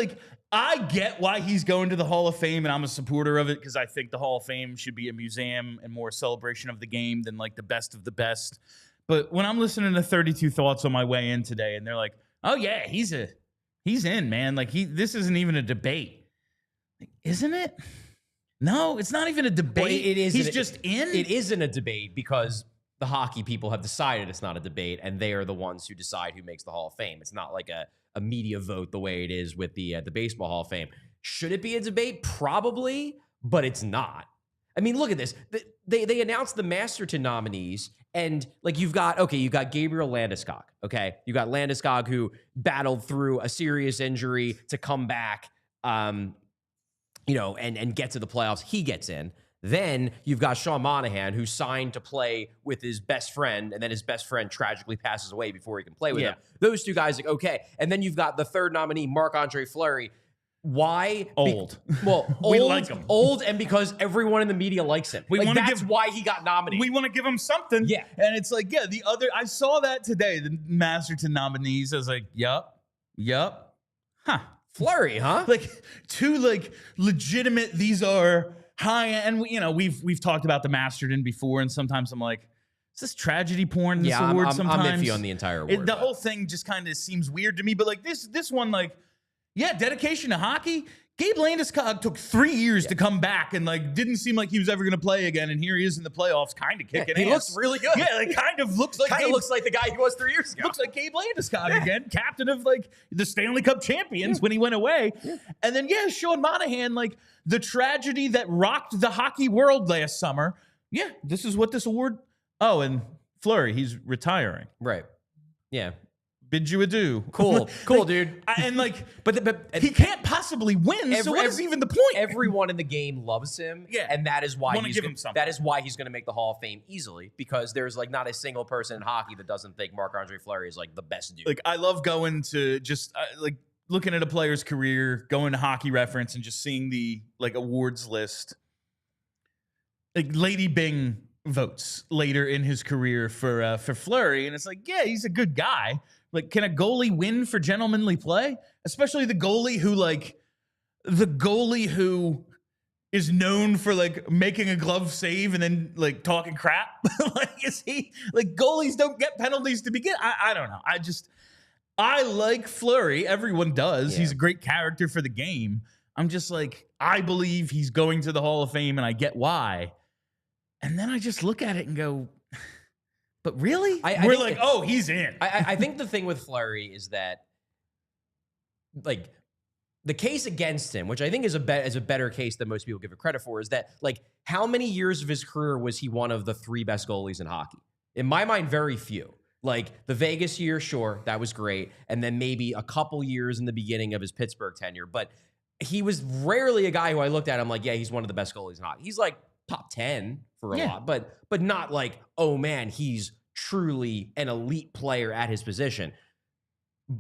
I get why he's going to the Hall of Fame, and I'm a supporter of it because I think the Hall of Fame should be a museum and more a celebration of the game than, the best of the best. But when I'm listening to 32 Thoughts on my way in today, and they're like, oh, yeah, he's in, man. This isn't even a debate. Isn't it? No, it's not even a debate. Well, he's just in? It isn't a debate because the hockey people have decided it's not a debate, and they are the ones who decide who makes the Hall of Fame. It's not like a media vote the way it is with the Baseball Hall of Fame. Should it be a debate? Probably, but it's not. I mean, look at this. They announced the Masterton nominees, and you've got Gabriel Landeskog, okay? You got Landeskog who battled through a serious injury to come back, and get to the playoffs. He gets in. Then you've got Sean Monahan, who signed to play with his best friend, and then his best friend tragically passes away before he can play with him. Those two guys, okay. And then you've got the third nominee, Marc Andre-Fleury. Why? Old. We like him. Old, and because everyone in the media likes him. That's why he got nominated. We want to give him something. Yeah. And it's I saw that today, the Masterton nominees. I was like, yup. Huh. Fleury, huh? Two legitimate, these are high end. We've talked about the Masterton before, and sometimes I'm like, is this tragedy porn? This award sometimes? I'm iffy on the entire award. The whole thing just kind of seems weird to me. But this one, dedication to hockey. Gabe Landeskog took 3 years to come back and didn't seem like he was ever going to play again. And here he is in the playoffs, kind of kicking ass. He looks really good. Yeah, kind of looks like the guy he was 3 years ago. Looks like Gabe Landeskog again, captain of the Stanley Cup champions when he went away. Yeah. And then Sean Monahan, the tragedy that rocked the hockey world last summer. Yeah, this is what this award. Oh, and Fleury, he's retiring. Right. Yeah. Bid you adieu. Cool, dude. And but he can't possibly win. So what is even the point? Everyone in the game loves him. Yeah, and that is why he's going to make the Hall of Fame easily, because there's not a single person in hockey that doesn't think Marc Andre-Fleury is the best dude. I love going to just looking at a player's career, going to Hockey Reference, and just seeing the awards list. Lady Bing votes later in his career for Fleury, and it's he's a good guy. Can a goalie win for gentlemanly play? Especially the goalie who is known for making a glove save and then talking crap. Is he goalies don't get penalties to begin? I don't know. I like Fleury. Everyone does. Yeah. He's a great character for the game. I'm just I believe he's going to the Hall of Fame, and I get why. And then I just look at it and go, but really? We're oh, he's in. I think the thing with Fleury is that, the case against him, which I think is a better case than most people give it credit for, is that, like, how many years of his career was he one of the 3 best goalies in hockey? In my mind, very few. Like, the Vegas year, sure, that was great. And then maybe a couple years in the beginning of his Pittsburgh tenure. But he was rarely a guy who I looked at, I'm like, yeah, he's one of the best goalies in hockey. He's like top 10 for a lot, but not like, oh man, he's truly an elite player at his position.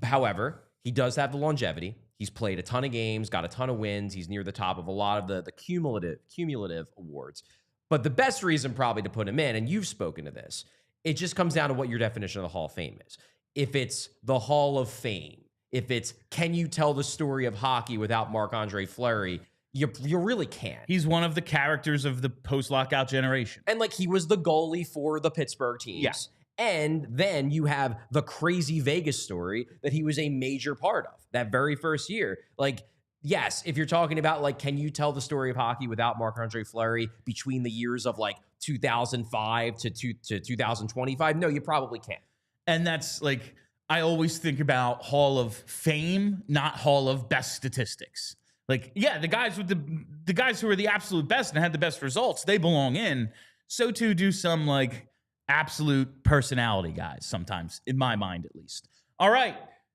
However, he does have the longevity. He's played a ton of games, got a ton of wins. He's near the top of a lot of the cumulative awards. But the best reason probably to put him in, and you've spoken to this, it just comes down to what your definition of the Hall of Fame is. If it's the Hall of Fame, if it's, can you tell the story of hockey without Marc Andre-Fleury, you really can't. He's one of the characters of the post-lockout generation. And, like, he was the goalie for the Pittsburgh teams. Yeah. And then you have the crazy Vegas story that he was a major part of that very first year. Like, yes, if you're talking about, like, can you tell the story of hockey without Marc Andre-Fleury between the years of, like, 2005 to 2025? No, you probably can't. And that's, like, I always think about Hall of Fame, not Hall of Best Statistics. Like, yeah, the guys who are the absolute best and had the best results, they belong in. So too do some, like, absolute personality guys sometimes, in my mind at least. All right,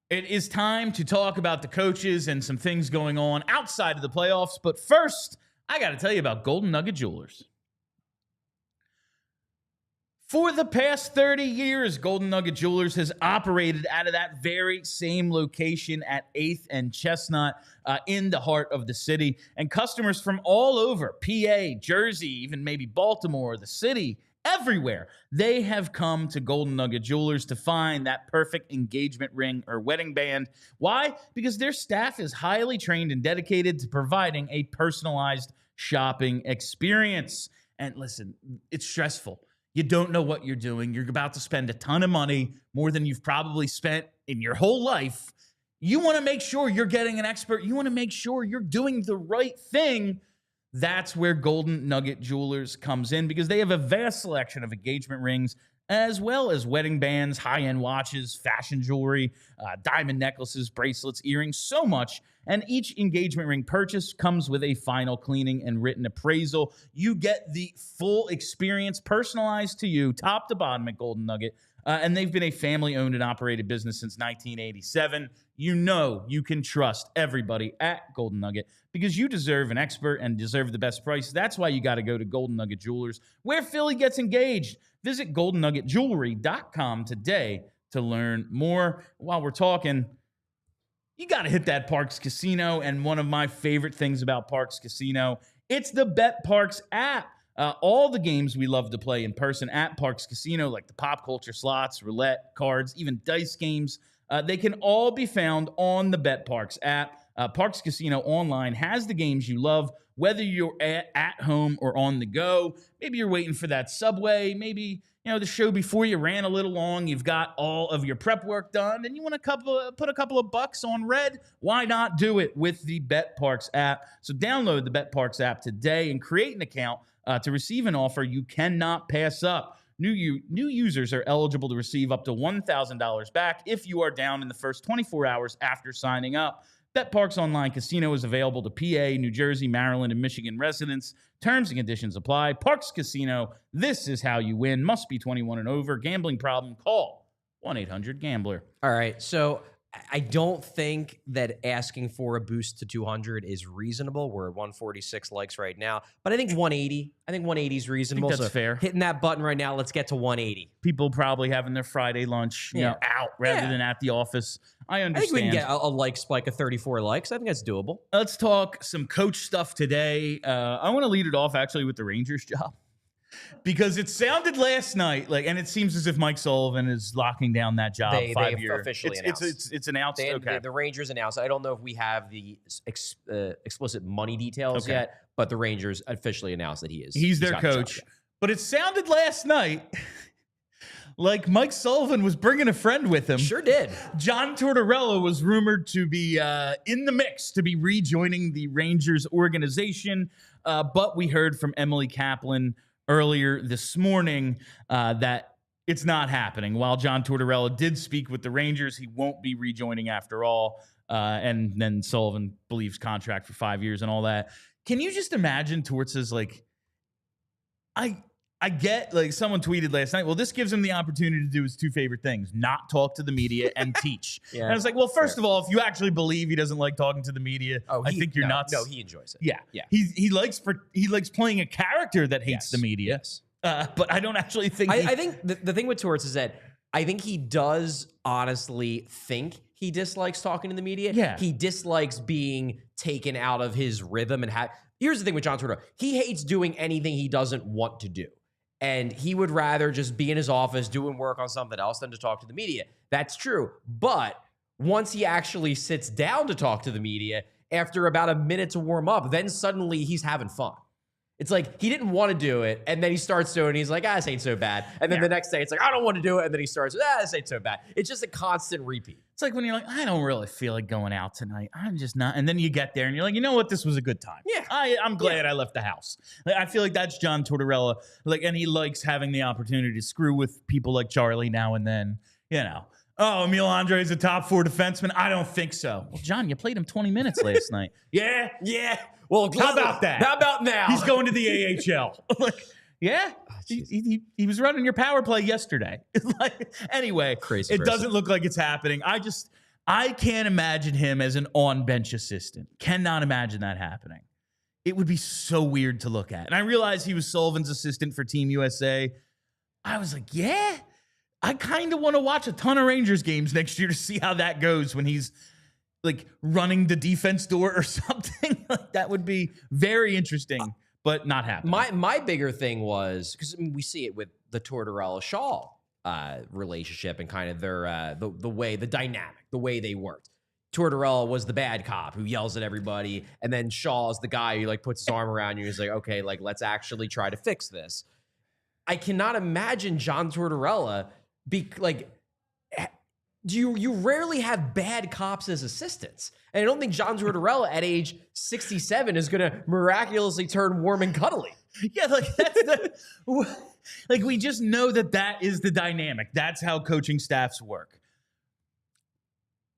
it is time to talk about the coaches and some things going on outside of the playoffs. But first, I got to tell you about Golden Nugget Jewelers. For the past 30 years, Golden Nugget Jewelers has operated out of that very same location at 8th and Chestnut in the heart of the city. And customers from all over, PA, Jersey, even maybe Baltimore, the city, everywhere, they have come to Golden Nugget Jewelers to find that perfect engagement ring or wedding band. Why? Because their staff is highly trained and dedicated to providing a personalized shopping experience. And listen, it's stressful. You don't know what you're doing. You're about to spend a ton of money, more than you've probably spent in your whole life. You want to make sure you're getting an expert. You want to make sure you're doing the right thing. That's where Golden Nugget Jewelers comes in, because they have a vast selection of engagement rings, as well as wedding bands, high-end watches, fashion jewelry, diamond necklaces, bracelets, earrings, so much. And each engagement ring purchase comes with a final cleaning and written appraisal. You get the full experience personalized to you, top to bottom at Golden Nugget. And they've been a family-owned and operated business since 1987. You know you can trust everybody at Golden Nugget because you deserve an expert and deserve the best price. That's why you got to go to Golden Nugget Jewelers, where Philly gets engaged. Visit goldennuggetjewelry.com today to learn more. While we're talking, you got to hit that Parks Casino. And one of my favorite things about Parks Casino, it's the Bet Parks app. All the games we love to play in person at Parks Casino, like the pop culture slots, roulette, cards, even dice games, they can all be found on the Bet Parks app. Parks Casino Online has the games you love, whether you're at home or on the go. Maybe you're waiting for that subway. Maybe, the show before you ran a little long. You've got all of your prep work done, and you want to put a couple of bucks on red. Why not do it with the Bet Parks app? So download the Bet Parks app today and create an account to receive an offer you cannot pass up. New users are eligible to receive up to $1,000 back if you are down in the first 24 hours after signing up. Bet Parks Online Casino is available to PA, New Jersey, Maryland, and Michigan residents. Terms and conditions apply. Parks Casino, this is how you win. Must be 21 and over. Gambling problem? Call 1-800-GAMBLER. All right, so I don't think that asking for a boost to 200 is reasonable. We're at 146 likes right now, but I think 180. I think 180 is reasonable. I think that's fair. Hitting that button right now. Let's get to 180. People probably having their Friday lunch, out rather than at the office. I understand. I think we can get a like spike of 34 likes. I think that's doable. Let's talk some coach stuff today. I want to lead it off actually with the Rangers job. Because it sounded last night and it seems as if Mike Sullivan is locking down that job. They 5 years. Officially announced. It's announced. Okay. The Rangers announced. I don't know if we have the explicit money details yet, but the Rangers officially announced that he's their coach. But it sounded last night like Mike Sullivan was bringing a friend with him. Sure did. John Tortorella was rumored to be in the mix to be rejoining the Rangers organization, but we heard from Emily Kaplan earlier this morning that it's not happening. While John Tortorella did speak with the Rangers, he won't be rejoining after all. And then Sullivan believes contract for 5 years and all that. Can you just imagine Torts is like, I get, like, someone tweeted last night, well, this gives him the opportunity to do his two favorite things, not talk to the media and teach. Yeah, and I was like, well, first of all, if you actually believe he doesn't like talking to the media, I think you're nuts. No, he enjoys it. Yeah. He likes playing a character that hates the media. Yes. But I don't actually think I think the thing with Torts is that I think he does honestly think he dislikes talking to the media. Yeah. He dislikes being taken out of his rhythm and here's the thing with John Tortorella. He hates doing anything he doesn't want to do. And he would rather just be in his office doing work on something else than to talk to the media. That's true. But once he actually sits down to talk to the media, after about a minute to warm up, then suddenly he's having fun. It's like he didn't want to do it, and then he starts doing it, and he's like, this ain't so bad. And then the next day, it's like, I don't want to do it, and then he starts, this ain't so bad. It's just a constant repeat. It's like when you're like, I don't really feel like going out tonight. I'm just not. And then you get there, and you're like, you know what? This was a good time. Yeah. I'm glad I left the house. Like, I feel like that's John Tortorella. Like, and he likes having the opportunity to screw with people like Charlie now and then, you know. Oh, Emil Andre is a top 4 defenseman? I don't think so. Well, John, you played him 20 minutes last night. Yeah. Well, how about that? How about now? He's going to the AHL. Like, yeah. He was running your power play yesterday. Anyway, crazy. It doesn't look like it's happening. I can't imagine him as an on-bench assistant. Cannot imagine that happening. It would be so weird to look at. And I realized he was Sullivan's assistant for Team USA. I was like, yeah, I kind of want to watch a ton of Rangers games next year to see how that goes when he's like running the defense door or something. Like, that would be very interesting, but not happening. My bigger thing was, because we see it with the Tortorella-Shaw relationship and kind of their the dynamic, the way they worked. Tortorella was the bad cop who yells at everybody, and then Shaw's the guy who like puts his arm around you and is like, okay, like let's actually try to fix this. I cannot imagine John Tortorella be like, you rarely have bad cops as assistants. And I don't think John Tortorella at age 67 is going to miraculously turn warm and cuddly. Yeah, like that's like we just know that is the dynamic. That's how coaching staffs work.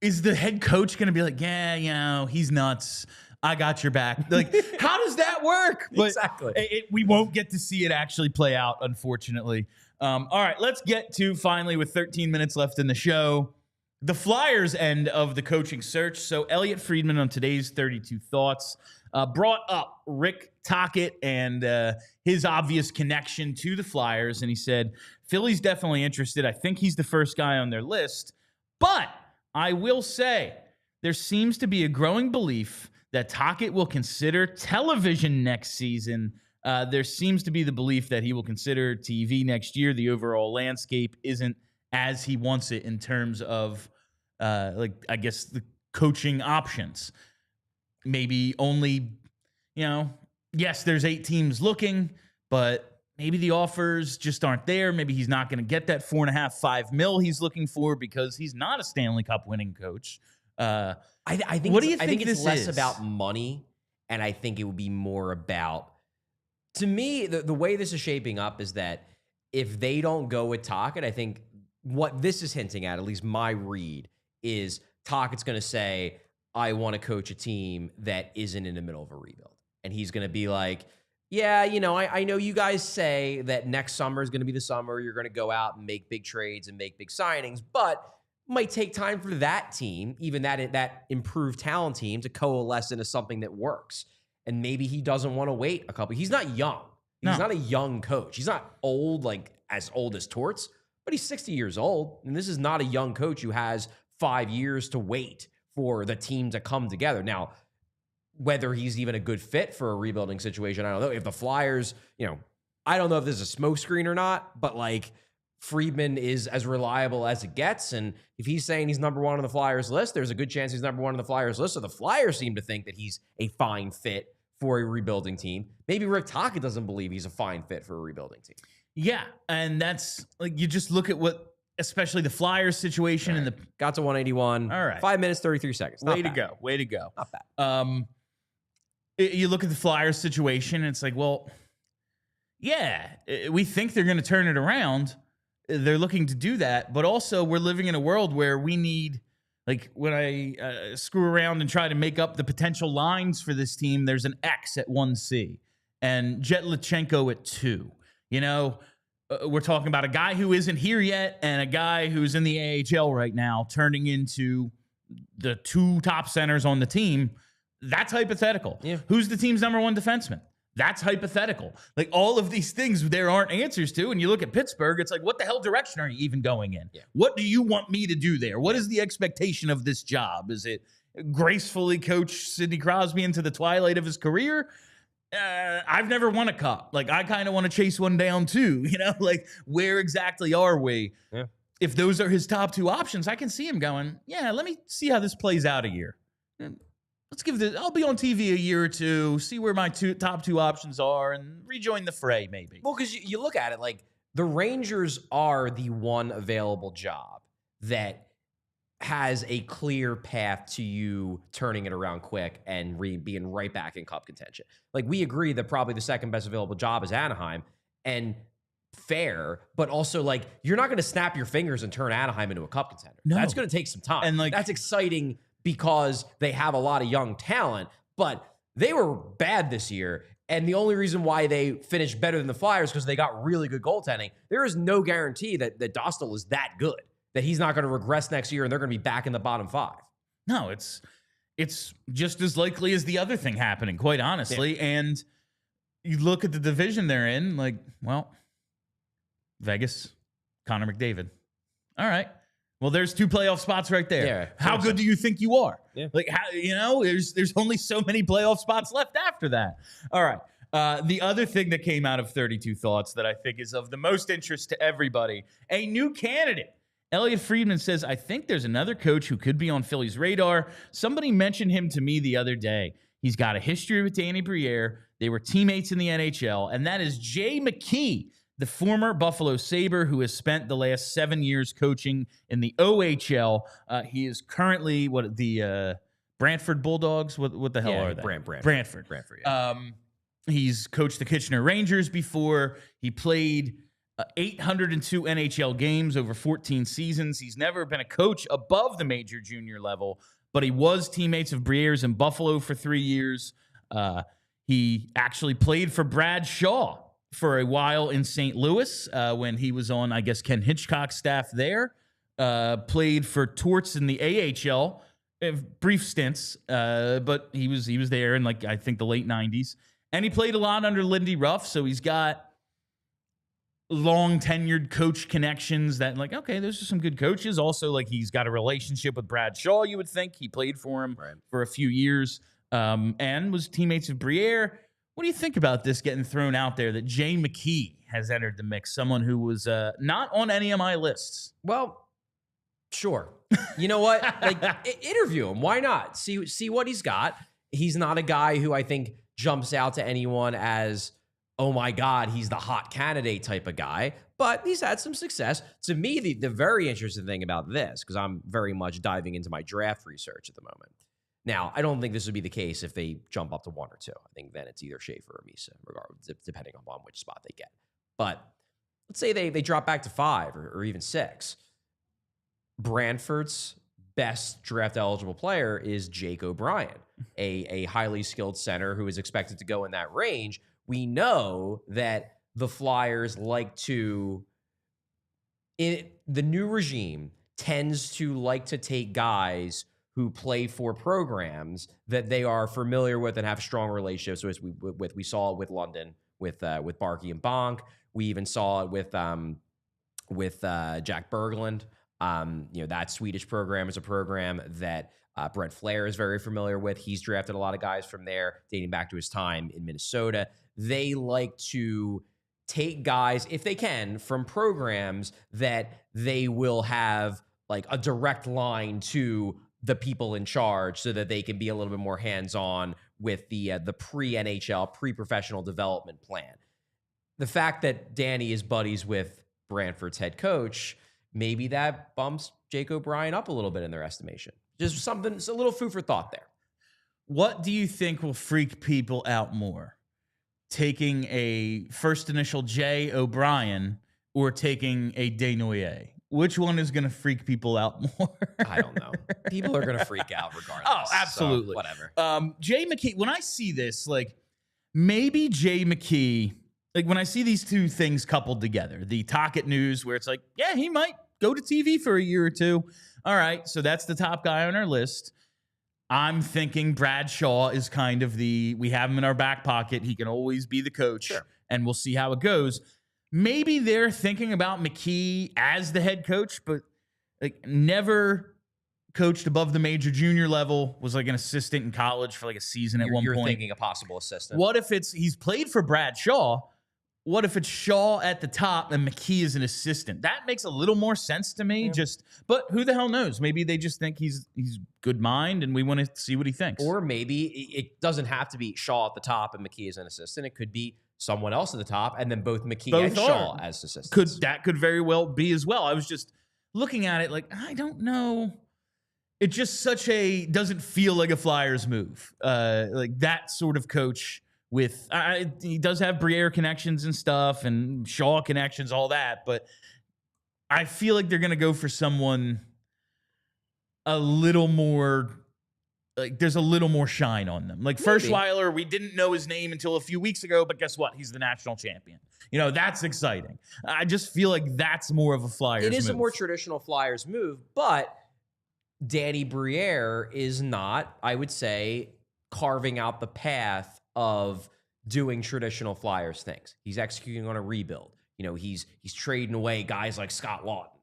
Is the head coach going to be like, yeah, you know, he's nuts. I got your back. Like, how does that work? But exactly. We won't get to see it actually play out, unfortunately. All right, let's get to, finally, with 13 minutes left in the show, the Flyers end of the coaching search. So Elliotte Friedman on today's 32 Thoughts brought up Rick Tocchet and his obvious connection to the Flyers. And he said, Philly's definitely interested. I think he's the first guy on their list. But I will say there seems to be a growing belief that Tocchet will consider television next season. There seems to be the belief that he will consider TV next year. The overall landscape isn't as he wants it in terms of, I guess, the coaching options. Maybe only, yes, there's 8 teams looking, but maybe the offers just aren't there. Maybe he's not going to get that $4.5-5 million he's looking for because he's not a Stanley Cup winning coach. I think. What do you think? I think it's less about money, and I think it would be more about. To me, the way this is shaping up is that if they don't go with Tocchet, I think what this is hinting at least my read, is Tocchet's going to say, I want to coach a team that isn't in the middle of a rebuild. And he's going to be like, yeah, I know you guys say that next summer is going to be the summer you're going to go out and make big trades and make big signings, but might take time for that team, even that improved talent team, to coalesce into something that works. And maybe he doesn't want to wait a couple. He's not young. He's not a young coach. He's not old, like as old as Torts, but he's 60 years old. And this is not a young coach who has 5 years to wait for the team to come together. Now, whether he's even a good fit for a rebuilding situation, I don't know. If the Flyers, I don't know if this is a smokescreen or not, but like Friedman is as reliable as it gets. And if he's saying he's number 1 on the Flyers list, there's a good chance he's number 1 on the Flyers list. So the Flyers seem to think that he's a fine fit for a rebuilding team. Maybe Rick Tocchet doesn't believe he's a fine fit for a rebuilding team. Yeah. And that's like, you just look at what, especially the Flyers situation. Right. And got to 181. All right. 5 minutes, 33 seconds. Way to go. Way to go. Not bad. You look at the Flyers situation, and it's like, well, yeah, we think they're going to turn it around, they're looking to do that. But also, we're living in a world where we need, like, when I screw around and try to make up the potential lines for this team, there's an X at 1C and Jetlachenko at 2. You know, we're talking about a guy who isn't here yet and a guy who's in the AHL right now, turning into the 2 top centers on the team. That's hypothetical. Yeah. Who's the team's number 1 defenseman? That's hypothetical. Like, all of these things there aren't answers to. And you look at Pittsburgh, it's like, what the hell direction are you even going in? Yeah. What do you want me to do there? What is the expectation of this job? Is it gracefully coach Sidney Crosby into the twilight of his career? I've never won a cup. Like, I kind of want to chase one down too. You know, like, where exactly are we? Yeah. If those are his top 2 options, I can see him going, yeah, let me see how this plays out a year. Let's give this. I'll be on TV a year or 2, see where my top 2 options are, and rejoin the fray, maybe. Well, because you look at it, like, the Rangers are the one available job that has a clear path to you turning it around quick and being right back in cup contention. Like, we agree that probably the second best available job is Anaheim, and fair, but also, like, you're not going to snap your fingers and turn Anaheim into a cup contender. No. That's going to take some time. And, like, that's exciting because they have a lot of young talent, but they were bad this year. And the only reason why they finished better than the Flyers because they got really good goaltending. There is no guarantee that Dostal is that good, that he's not going to regress next year and they're going to be back in the bottom 5. No, it's just as likely as the other thing happening, quite honestly. Yeah. And you look at the division they're in, like, well, Vegas, Connor McDavid. All right. Well, there's 2 playoff spots right there. Yeah, how good do you think you are? Yeah. Like, how, you know, there's only so many playoff spots left after that. All right. The other thing that came out of 32 Thoughts that I think is of the most interest to everybody, a new candidate. Elliotte Friedman says, I think there's another coach who could be on Philly's radar. Somebody mentioned him to me the other day. He's got a history with Danny Briere. They were teammates in the NHL, and that is Jay McKee, the former Buffalo Sabre, who has spent the last 7 years coaching in the OHL. He is currently the Brantford Bulldogs. What the hell are they? Brantford. Yeah. He's coached the Kitchener Rangers before. He played 802 NHL games over 14 seasons. He's never been a coach above the major junior level, but he was teammates of Briere's in Buffalo for 3 years. He actually played for Brad Shaw for a while in St. Louis when he was on, I guess, Ken Hitchcock's staff there. Played for Torts in the AHL, brief stints, but he was there in, like, I think the late 90s. And he played a lot under Lindy Ruff, so he's got long tenured coach connections that, like, okay, those are some good coaches. Also, like, he's got a relationship with Brad Shaw, you would think. He played for him for a few years and was teammates of Briere. What do you think about this getting thrown out there that Jay McKee has entered the mix, someone who was not on any of my lists? Well, sure. You know what? Like, interview him. Why not? See what he's got. He's not a guy who I think jumps out to anyone as, oh my God, he's the hot candidate type of guy, but he's had some success. To me, the very interesting thing about this, because I'm very much diving into my draft research at the moment. Now, I don't think this would be the case if they jump up to 1 or 2. I think then it's either Schaefer or Misa, regardless, depending upon which spot they get. But let's say they drop back to 5 or even 6. Brantford's best draft-eligible player is Jake O'Brien, a highly skilled center who is expected to go in that range. We know that the Flyers like to, the new regime tends to like to take guys who play for programs that they are familiar with and have strong relationships with. We saw it with London, with Barkey and Bonk. We even saw it with Jack Berglund. That Swedish program is a program that Brent Flair is very familiar with. He's drafted a lot of guys from there, dating back to his time in Minnesota. They like to take guys, if they can, from programs that they will have, like, a direct line to the people in charge so that they can be a little bit more hands-on with the pre-NHL, pre-professional development plan. The fact that Danny is buddies with Brantford's head coach, maybe that bumps Jake O'Brien up a little bit in their estimation. Just something, it's a little food for thought there. What do you think will freak people out more? Taking a first initial J O'Brien or taking a Desnoyers? Which one is going to freak people out more? I don't know. People are going to freak out regardless. Oh, absolutely. So, whatever. Jay McKee, when I see this, like, maybe Jay McKee, like, when I see these two things coupled together, the Tocchet news where it's like, yeah, he might go to TV for a year or two. All right, so that's the top guy on our list. I'm thinking Brad Shaw is kind of we have him in our back pocket. He can always be the coach, and we'll see how it goes. Maybe they're thinking about McKee as the head coach, but like never coached above the major junior level, was like an assistant in college for like a season at one point. You're thinking a possible assistant. What if he's played for Brad Shaw? What if it's Shaw at the top and McKee is an assistant? That makes a little more sense to me. But who the hell knows? Maybe they just think he's good mind and we want to see what he thinks. Or maybe it doesn't have to be Shaw at the top and McKee as an assistant. It could be someone else at the top and then both McKee and Shaw as assistants. That could very well be as well. I was just looking at it like, I don't know. It just doesn't feel like a Flyers move. Like that sort of coach with, he does have Briere connections and stuff and Shaw connections, all that. But I feel like they're going to go for someone a little more, like there's a little more shine on them. Like Ferschweiler, we didn't know his name until a few weeks ago, but guess what? He's the national champion. You know, that's exciting. I just feel like that's more of a Flyers move. It is a more traditional Flyers move, but Danny Briere is not, I would say, carving out the path of doing traditional Flyers things. He's executing on a rebuild. You know, he's trading away guys like Scott Laughton.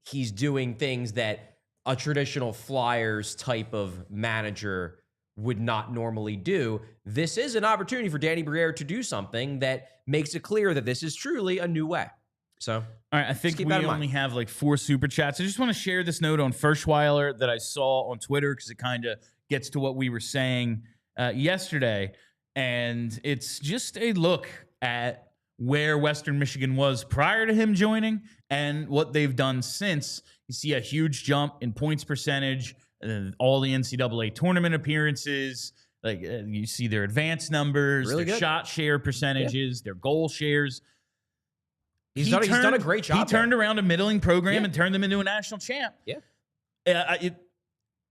He's doing things that a traditional Flyers type of manager would not normally do. This is an opportunity for Danny Briere to do something that makes it clear that this is truly a new way. So, all right, I think we only have like 4 super chats. I just want to share this note on Ferschweiler that I saw on Twitter because it kind of gets to what we were saying yesterday. And it's just a look at where Western Michigan was prior to him joining and what they've done since. You see a huge jump in points percentage, all the NCAA tournament appearances. Like you see their advanced numbers, their shot share percentages, their goal shares. He's done a great job. He turned around a middling program and turned them into a national champ. Yeah.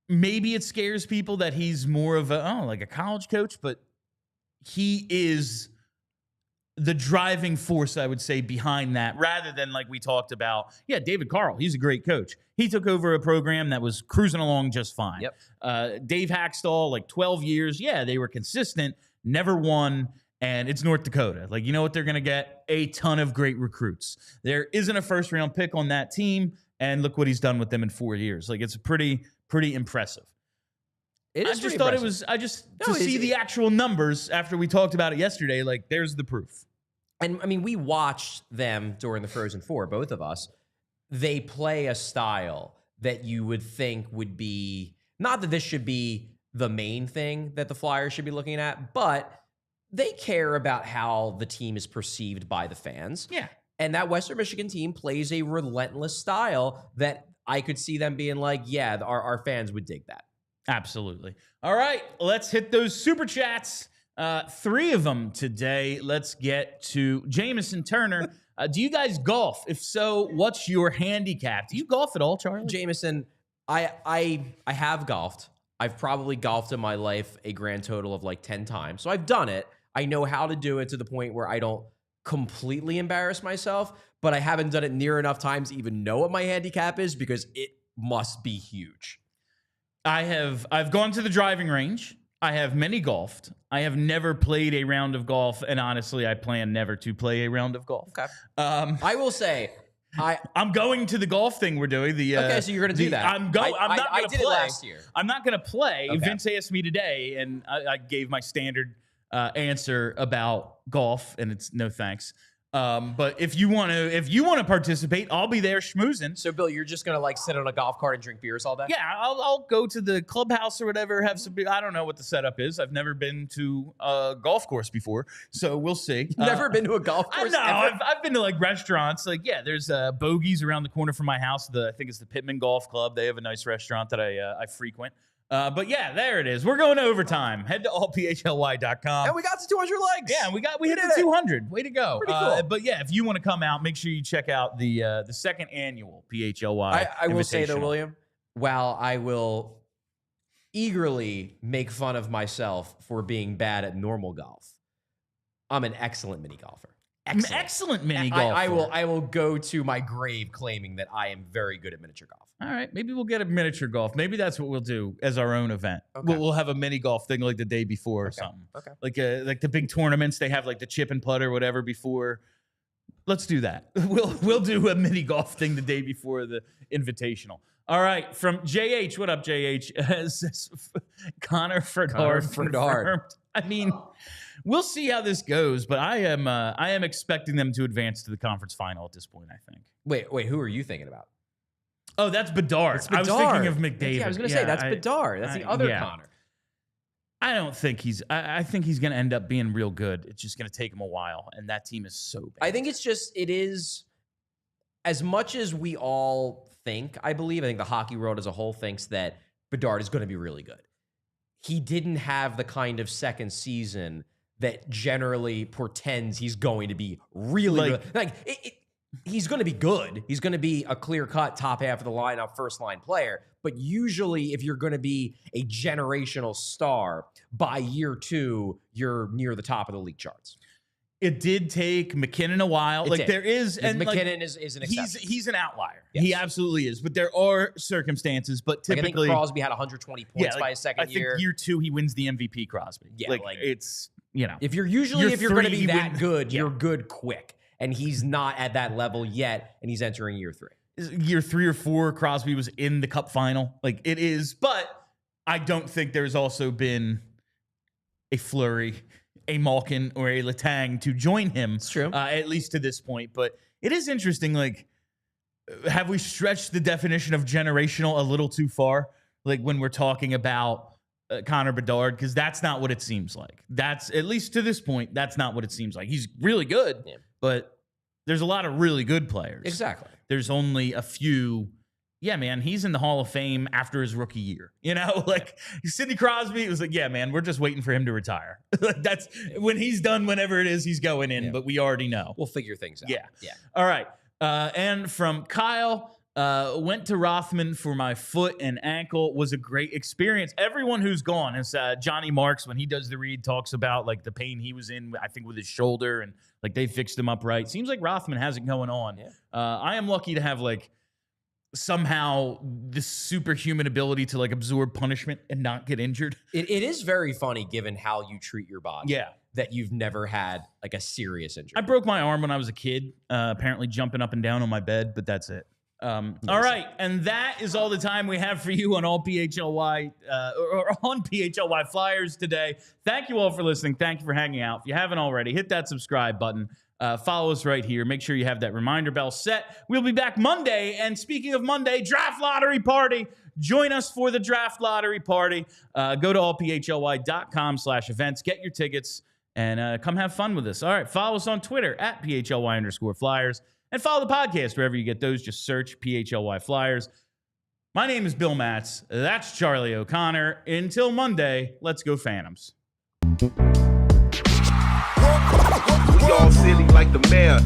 Maybe it scares people that he's more of like a college coach, but he is the driving force, I would say, behind that, rather than like we talked about. Yeah, David Carl, he's a great coach. He took over a program that was cruising along just fine. Dave Hackstall, like 12 years. Yeah, they were consistent, never won. And it's North Dakota. Like, you know what they're going to get? A ton of great recruits. There isn't a first-round pick on that team, and look what he's done with them in 4 years. Like, it's pretty impressive. It is. I just thought it was. To see the actual numbers after we talked about it yesterday. Like, there's the proof. And I mean, we watched them during the Frozen Four, both of us. They play a style that you would think would be, not that this should be the main thing that the Flyers should be looking at, but they care about how the team is perceived by the fans. Yeah. And that Western Michigan team plays a relentless style that I could see them being like, yeah, our fans would dig that. Absolutely. All right, let's hit those super chats. 3 of them today. Let's get to Jameson Turner. Do you guys golf? If so, what's your handicap? Do you golf at all, Charlie? Jameson, I have golfed. I've probably golfed in my life a grand total of like 10 times. So I've done it. I know how to do it to the point where I don't completely embarrass myself, but I haven't done it near enough times to even know what my handicap is because it must be huge. I've gone to the driving range. I have many golfed. I have never played a round of golf, and honestly, I plan never to play a round of golf. Okay. I will say, I'm going to the golf thing we're doing. Okay, so you're going to do that. I'm not going to play. I did it last year. I'm not going to play. Okay. Vince asked me today, and I gave my standard answer about golf, and it's no thanks. But if you want to participate, I'll be there schmoozing. So, Bill, you're just gonna like sit on a golf cart and drink beers all day? Yeah, I'll go to the clubhouse or whatever. Have some. I don't know what the setup is. I've never been to a golf course before, so we'll see. Never been to a golf course? No, I've been to like restaurants. Like, yeah, there's Bogies around the corner from my house. I think it's the Pittman Golf Club. They have a nice restaurant that I frequent. But yeah, there it is. We're going to overtime. Head to allphly.com. And we got to 200 likes. Yeah, we hit the 200. Way to go. Pretty cool. But yeah, if you want to come out, make sure you check out the second annual PHLY. I will say though, William, while I will eagerly make fun of myself for being bad at normal golf, I'm an excellent mini golfer. Excellent mini golfer. I will go to my grave claiming that I am very good at miniature golf. All right, maybe we'll get a miniature golf. Maybe that's what we'll do as our own event. Okay. We'll have a mini golf thing like the day before or something. Okay. Like the big tournaments, they have like the chip and putt or whatever before. Let's do that. We'll do a mini golf thing the day before the invitational. All right, from JH, what up, JH? Connor Fredard. I mean, we'll see how this goes, but I am expecting them to advance to the conference final at this point, I think. Wait, who are you thinking about? Oh, that's Bedard. I was thinking of McDavid. Yeah, I was going to say, that's Bedard. That's the other Connor. I don't think I think he's going to end up being real good. It's just going to take him a while, and that team is so bad. I think it is, as much as we all think, I think the hockey world as a whole thinks that Bedard is going to be really good. He didn't have the kind of second season that generally portends he's going to be really good. He's going to be good. He's going to be a clear-cut top half of the lineup, first-line player. But usually, if you're going to be a generational star, by year 2, you're near the top of the league charts. It did take McKinnon a while. There is, and McKinnon is an exception. He's an outlier. Yes. He absolutely is. But there are circumstances. But typically, I think Crosby had 120 points by his second year. I think year 2 he wins the MVP. Crosby. Yeah, it's if you're going to be that good, you're good quick. And he's not at that level yet, and he's entering year 3. Year 3 or 4, Crosby was in the Cup final. It is, but I don't think there's also been a Fleury, a Malkin, or a Letang to join him. It's true. At least to this point. But it is interesting, have we stretched the definition of generational a little too far? When we're talking about Connor Bedard, because that's not what it seems like. That's, at least to this point, that's not what it seems like. He's really good. Yeah. But there's a lot of really good players. Exactly. There's only a few. Yeah, man, he's in the Hall of Fame after his rookie year. Sidney Crosby, it was yeah, man, we're just waiting for him to retire. That's when he's done, whenever it is, he's going in, but we already know. We'll figure things out. Yeah. All right. And from Kyle, went to Rothman for my foot and ankle. Was a great experience. Everyone who's gone, is Johnny Marks, when he does the read, talks about the pain he was in, I think with his shoulder, and they fixed him up right. Seems like Rothman has it going on. Yeah. I am lucky to have somehow this superhuman ability to absorb punishment and not get injured. It is very funny given how you treat your body. Yeah. That you've never had a serious injury. I broke my arm when I was a kid, apparently jumping up and down on my bed, but that's it. All right, and that is all the time we have for you on all PHLY or on PHLY Flyers today. Thank you all for listening. Thank you for hanging out. If you haven't already, hit that subscribe button. Follow us right here. Make sure you have that reminder bell set. We'll be back Monday. And speaking of Monday, draft lottery party. Join us for the draft lottery party. Go to allphly.com/events. Get your tickets and come have fun with us. All right, follow us on Twitter at PHLY_Flyers. And follow the podcast wherever you get those. Just search PHLY Flyers. My name is Bill Matz. That's Charlie O'Connor. Until Monday, let's go Phantoms. We all silly like the mayor.